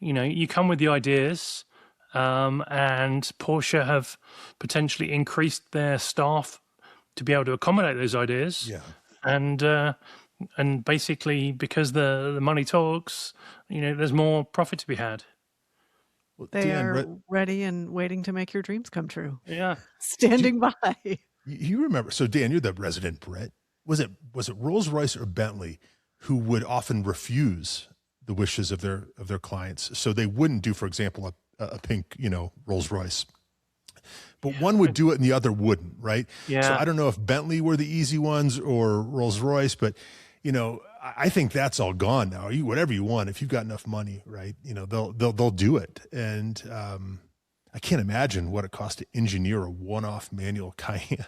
the ideas, and Porsche have potentially increased their staff to be able to accommodate those ideas. Yeah. And basically, because the money talks, there's more profit to be had. Well, they are ready and waiting to make your dreams come true. Yeah. Standing by. You remember, so Dan, you're the resident Brit. Was it Rolls-Royce or Bentley who would often refuse the wishes of their clients? So they wouldn't do, for example, a pink, Rolls-Royce, but one would do it and the other wouldn't, right? Yeah. So I don't know if Bentley were the easy ones or Rolls-Royce, but I think that's all gone now. Whatever you want, if you've got enough money, right? They'll do it. And I can't imagine what it costs to engineer a one-off manual Cayenne.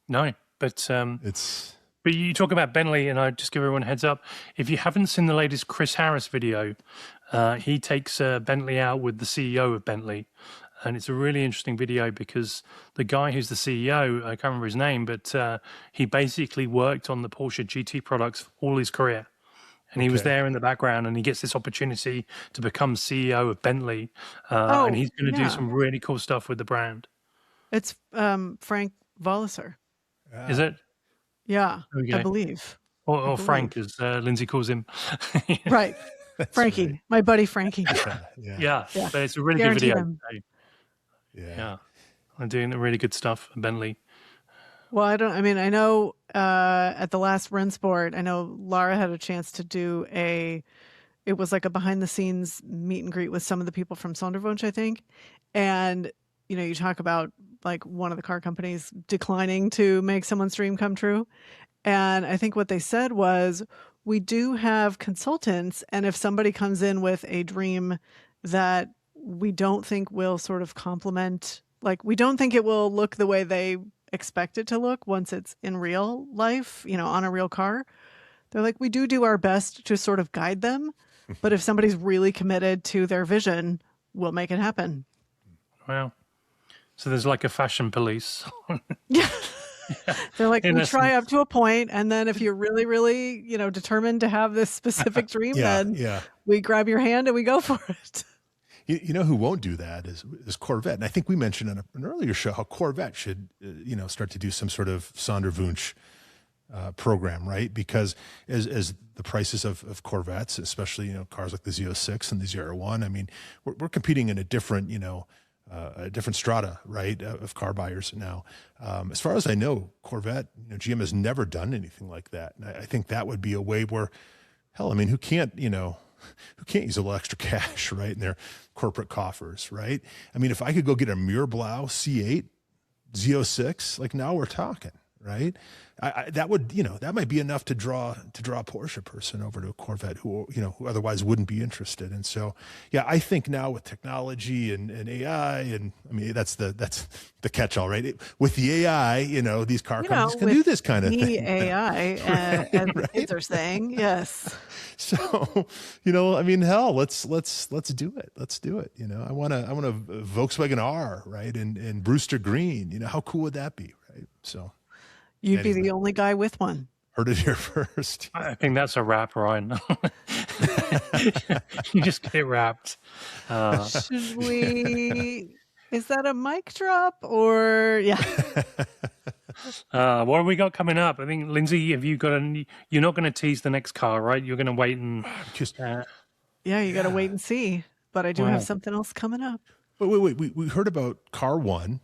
No, but it's. But you talk about Bentley, and I just give everyone a heads up. If you haven't seen the latest Chris Harris video, he takes Bentley out with the CEO of Bentley. And it's a really interesting video because the guy who's the CEO, I can't remember his name, but he basically worked on the Porsche GT products all his career. And he was there in the background, and he gets this opportunity to become CEO of Bentley. And he's going to do some really cool stuff with the brand. It's Frank Walliser. Is it? Yeah, I believe. Or Frank, as Lindsay calls him. Right. Frankie, right. My buddy Frankie. Yeah, but it's a really good video. Yeah. I'm doing the really good stuff at Bentley. Well, I know at the last Rennsport, I know Lara had a chance to do it was like a behind the scenes meet and greet with some of the people from Sonderwunsch, I think. And, you talk about like one of the car companies declining to make someone's dream come true. And I think what they said was, we do have consultants, and if somebody comes in with a dream that we don't think will sort of complement, like we don't think it will look the way they expect it to look once it's in real life, on a real car, they're like, we do our best to sort of guide them. But if somebody's really committed to their vision, we'll make it happen. Wow. So there's like a fashion police. Yeah. They're like, we try up to a point, and then if you're really, really, determined to have this specific dream, then we grab your hand and we go for it. You know who won't do that is Corvette. And I think we mentioned on an earlier show how Corvette should, start to do some sort of Sonderwunsch program, right? Because as the prices of Corvettes, especially, cars like the Z06 and the ZR1, I mean, we're competing in a different, a different strata, right, of car buyers now. As far as I know, Corvette, GM has never done anything like that. And I think that would be a way where, hell, I mean, who can't use a little extra cash, right, in their corporate coffers, right? I mean, if I could go get a Muir-Blau C8 Z06, like now we're talking, right? That would, that might be enough to draw a Porsche person over to a Corvette who otherwise wouldn't be interested. And so, yeah, I think now with technology and AI, and I mean, that's the catch-all, right? With the AI, these car companies can do this kind of thing. The AI, as right? the kids are saying, yes. So, I mean, hell, let's do it. Let's do it. I want a Volkswagen R, right? And Brewster Green, how cool would that be, right? So. You'd be the only guy with one. Heard it here first. I think that's a wrap, Ryan. You just get it wrapped. Should we? Is that a mic drop or yeah? What have we got coming up? I think, Lindsay, have you got you're not going to tease the next car, right? You're going to wait and yeah, you got to wait and see. But I do have something else coming up. Wait. We heard about Car One.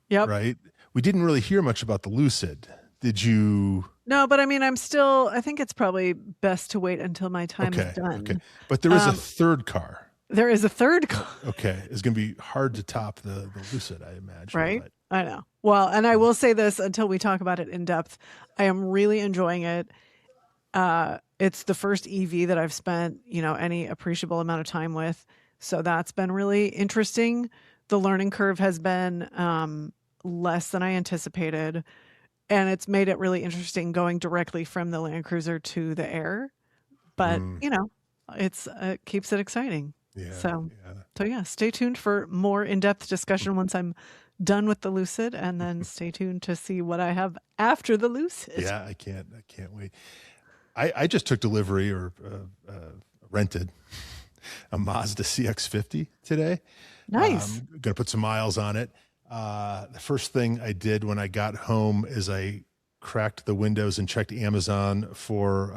Yep. Right. We didn't really hear much about the Lucid. Did you? No, but I mean, I think it's probably best to wait until my time is done. Okay. But there is a third car. There is a third car. Okay. It's going to be hard to top the Lucid, I imagine. Right. But. I know. Well, and I will say this until we talk about it in depth. I am really enjoying it. It's the first EV that I've spent, any appreciable amount of time with. So that's been really interesting. The learning curve has been less than I anticipated. And it's made it really interesting going directly from the Land Cruiser to the Air. But, it keeps it exciting. Yeah. So stay tuned for more in-depth discussion once I'm done with the Lucid, and then stay tuned to see what I have after the Lucid. Yeah, I can't wait. I just took delivery or rented a Mazda CX-50 today. Nice. Going to put some miles on it. The first thing I did when I got home is I cracked the windows and checked Amazon for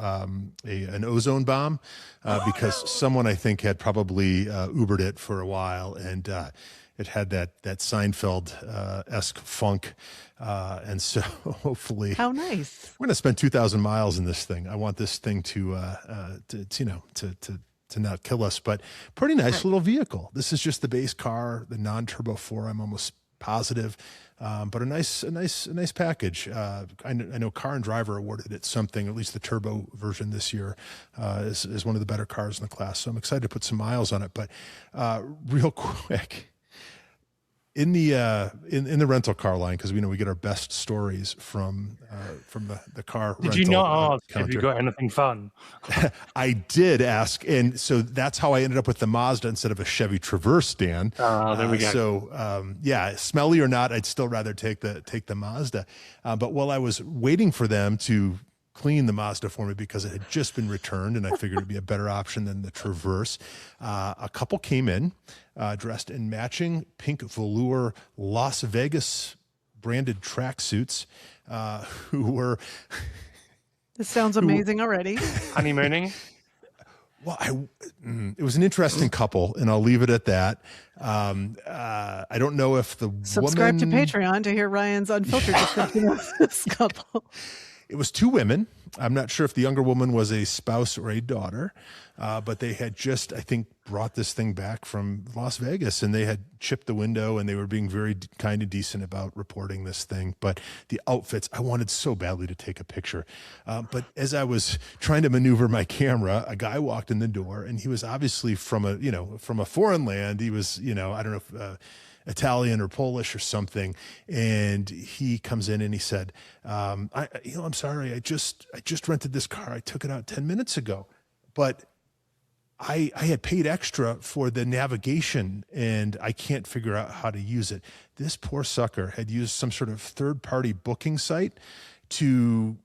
an ozone bomb because someone I think had probably Ubered it for a while, and it had that Seinfeld-esque funk, and so hopefully, how nice. We're going to spend 2,000 miles in this thing. I want this thing to not kill us, but pretty nice little vehicle. This is just the base car, the non-turbo 4. I'm almost positive, but a nice package. I know Car and Driver awarded it something, at least the turbo version this year, is one of the better cars in the class. So I'm excited to put some miles on it. But real quick, in the rental car line, because we get our best stories from the car. Did you not ask if you got anything fun? I did ask, and so that's how I ended up with the Mazda instead of a Chevy Traverse, Dan. There we go. So smelly or not, I'd still rather take the Mazda. But while I was waiting for them to clean the Mazda for me because it had just been returned, and I figured it'd be a better option than the Traverse. A couple came in dressed in matching pink velour Las Vegas branded tracksuits, who were. This sounds amazing already. Honeymooning. Well, it was an interesting couple, and I'll leave it at that. I don't know if the subscribe to Patreon to hear Ryan's unfiltered description of this couple. It was two women. I'm not sure if the younger woman was a spouse or a daughter, but they had just, I think, brought this thing back from Las Vegas, and they had chipped the window, and they were being very kind and decent about reporting this thing. But the outfits, I wanted so badly to take a picture. But as I was trying to maneuver my camera, a guy walked in the door, and he was obviously from a foreign land. He was, I don't know if Italian or Polish or something, and he comes in and he said, I'm sorry, I just rented this car. I took it out 10 minutes ago, but I had paid extra for the navigation, and I can't figure out how to use it. This poor sucker had used some sort of third-party booking site to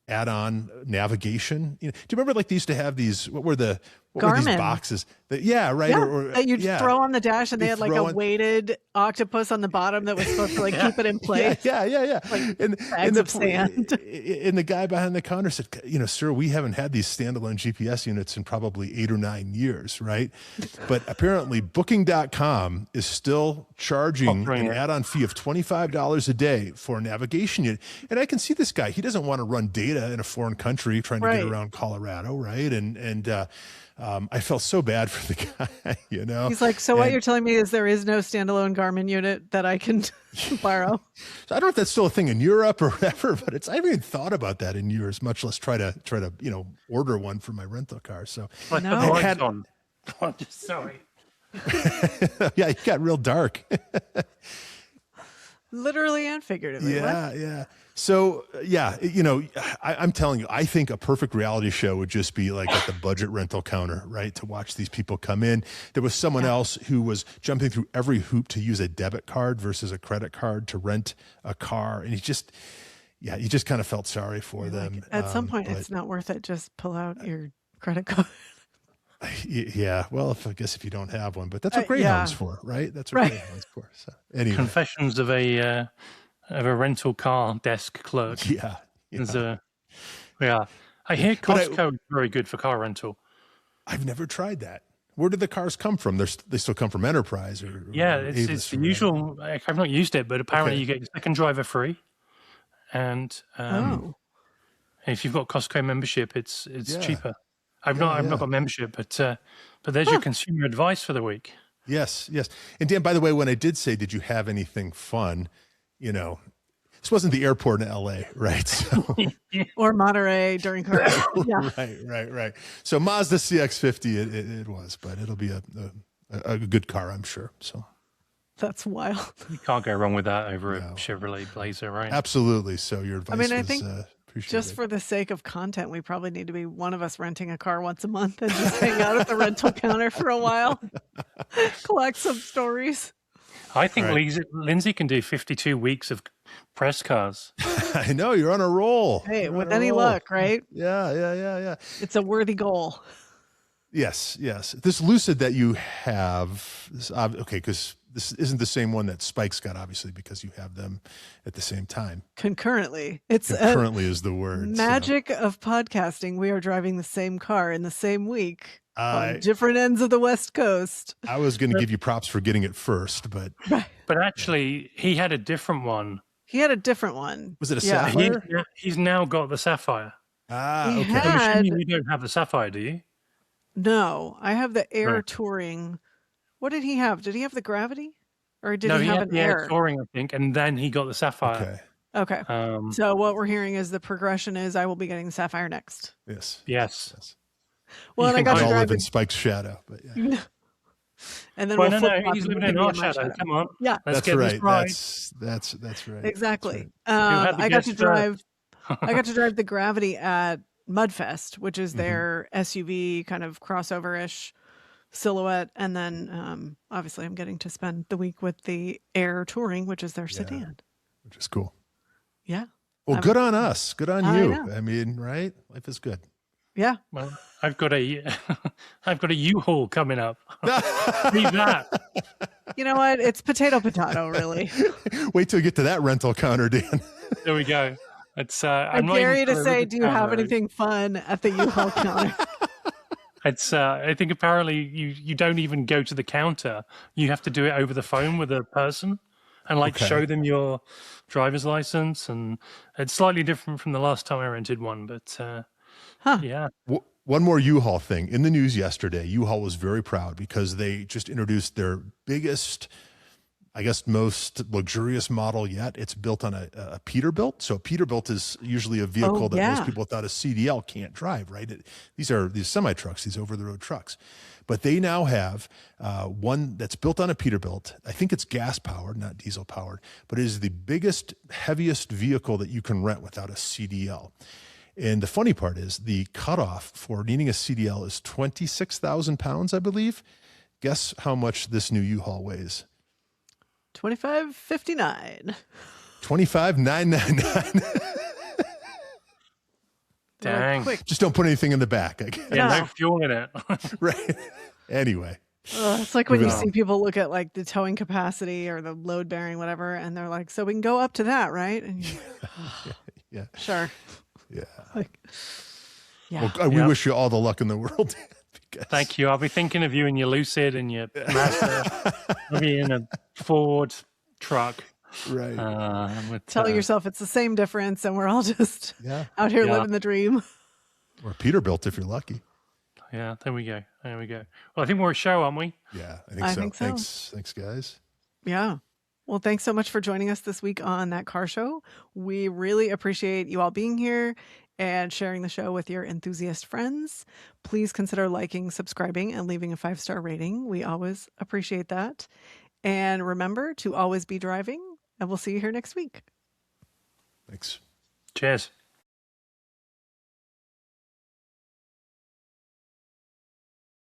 add on navigation. Do you remember, like, they used to have these, what were the what were these Garmin. boxes that, right. Yeah, Or that you'd throw on the dash, and they had like a weighted octopus on the bottom that was supposed to like keep it in place. Yeah. Like and bags of sand. And the guy behind the counter said, sir, we haven't had these standalone GPS units in probably 8 or 9 years, right? But apparently Booking.com is still charging an add-on fee of $25 a day for a navigation unit. And I can see this guy. He doesn't want to run data in a foreign country trying to get around Colorado, right? And I felt so bad for the guy, He's like, so what you're telling me is there is no standalone Garmin unit that I can borrow? So I don't know if that's still a thing in Europe or whatever, but I haven't even thought about that in years, much less try to order one for my rental car. So I'm just sorry. Yeah, it got real dark. Literally and figuratively. Yeah. So, I'm telling you, I think a perfect reality show would just be like at the budget rental counter, right? To watch these people come in. There was someone else who was jumping through every hoop to use a debit card versus a credit card to rent a car. And you just kind of felt sorry for them. Like, at some point, it's not worth it. Just pull out your credit card. Yeah. Well, I guess if you don't have one, but that's what Greyhound's for, right? That's what Greyhound's for. So anyway. Confessions of a rental car desk clerk. Yeah. I hear Costco is very good for car rental. I've never tried that. Where did the cars come from? They still come from Enterprise or it's the usual. I've not used it, but apparently you get your second driver free, and if you've got Costco membership, it's cheaper. I've not got membership, but there's your consumer advice for the week. Yes. And Dan, by the way, when I did say, did you have anything fun? This wasn't the airport in LA, right? So, or Monterey during car. Right. So Mazda CX-50, it was, but it'll be a good car, I'm sure. So that's wild. You can't go wrong with that over a Chevrolet Blazer, right? Absolutely. So your advice I think just for the sake of content, we probably need to be one of us renting a car once a month and just hang out at the rental counter for a while, collect some stories. I think Lindsay can do 52 weeks of press cars. I know, you're on a roll. Hey, with any luck, right? Yeah. It's a worthy goal. Yes. This Lucid that you have, because this isn't the same one that Spike's got, obviously, because you have them at the same time. Concurrently. Concurrently is the word. Magic of podcasting. We are driving the same car in the same week. On different ends of the West Coast. I was going to give you props for getting it first, but actually, he had a different one. He had a different one. Was it a Sapphire? He's now got the Sapphire. Okay. I'm assuming you don't have the Sapphire, do you? No, I have the Air Touring. What did he have? Did he have the Gravity, or did he have an Air Touring? I think, and then he got the Sapphire. Okay. So what we're hearing is the progression is I will be getting the Sapphire next. Yes. Well, and I got to drive in Spike's shadow, but yeah. And then he's living in our shadow. Come on, yeah, let's get this right. That's right. Exactly. I got to drive. I got to drive the Gravity at Mudfest, which is their SUV kind of crossover-ish silhouette, and then obviously I'm getting to spend the week with the Air Touring, which is their sedan, which is cool. Yeah. Well, good on us. Good on you. I mean, right? Life is good. Yeah. Well, I've got a U-Haul coming up. Leave that. You know what? It's potato, really. Wait till you get to that rental counter, Dan. There we go. It's. I dare you to say, do you have anything fun at the U-Haul counter? It's. I think apparently you don't even go to the counter. You have to do it over the phone with a person, and show them your driver's license, and it's slightly different from the last time I rented one, but. Yeah. One more U-Haul thing. In the news yesterday, U-Haul was very proud because they just introduced their biggest, I guess, most luxurious model yet. It's built on a Peterbilt. So a Peterbilt is usually a vehicle that most people thought a CDL can't drive, right? These are these semi-trucks, these over-the-road trucks. But they now have one that's built on a Peterbilt. I think it's gas-powered, not diesel-powered, but it is the biggest, heaviest vehicle that you can rent without a CDL. And the funny part is the cutoff for needing a CDL is 26,000 pounds, I believe. Guess how much this new U-Haul weighs? 25.59. 25,999. We're like, Dang. quick. Just don't put anything in the back, I guess. Yeah, No. no fuel in it. Right. Anyway. It's like when you Moving see on. people look at like the towing capacity or the load bearing, whatever, and they're like, so we can go up to that, right? And you're like, Yeah. sure. Yeah. Like, yeah. Well, we Yep. wish you all the luck in the world. because- Thank you. I'll be thinking of you in your Lucid and your Mazda. Maybe in a Ford truck. Right. Tell yourself it's the same difference and we're all just Yeah. out here Yeah. living the dream. Or Peterbilt if you're lucky. Yeah, there we go. There we go. Well, I think we're a show, aren't we? Yeah, I so. think so. Thanks, guys. Yeah. Well, thanks so much for joining us this week on That Car Show. We really appreciate you all being here and sharing the show with your enthusiast friends. Please consider liking, subscribing, and leaving a 5-star rating. We always appreciate that. And remember to always be driving, and we'll see you here next week. Thanks. Cheers.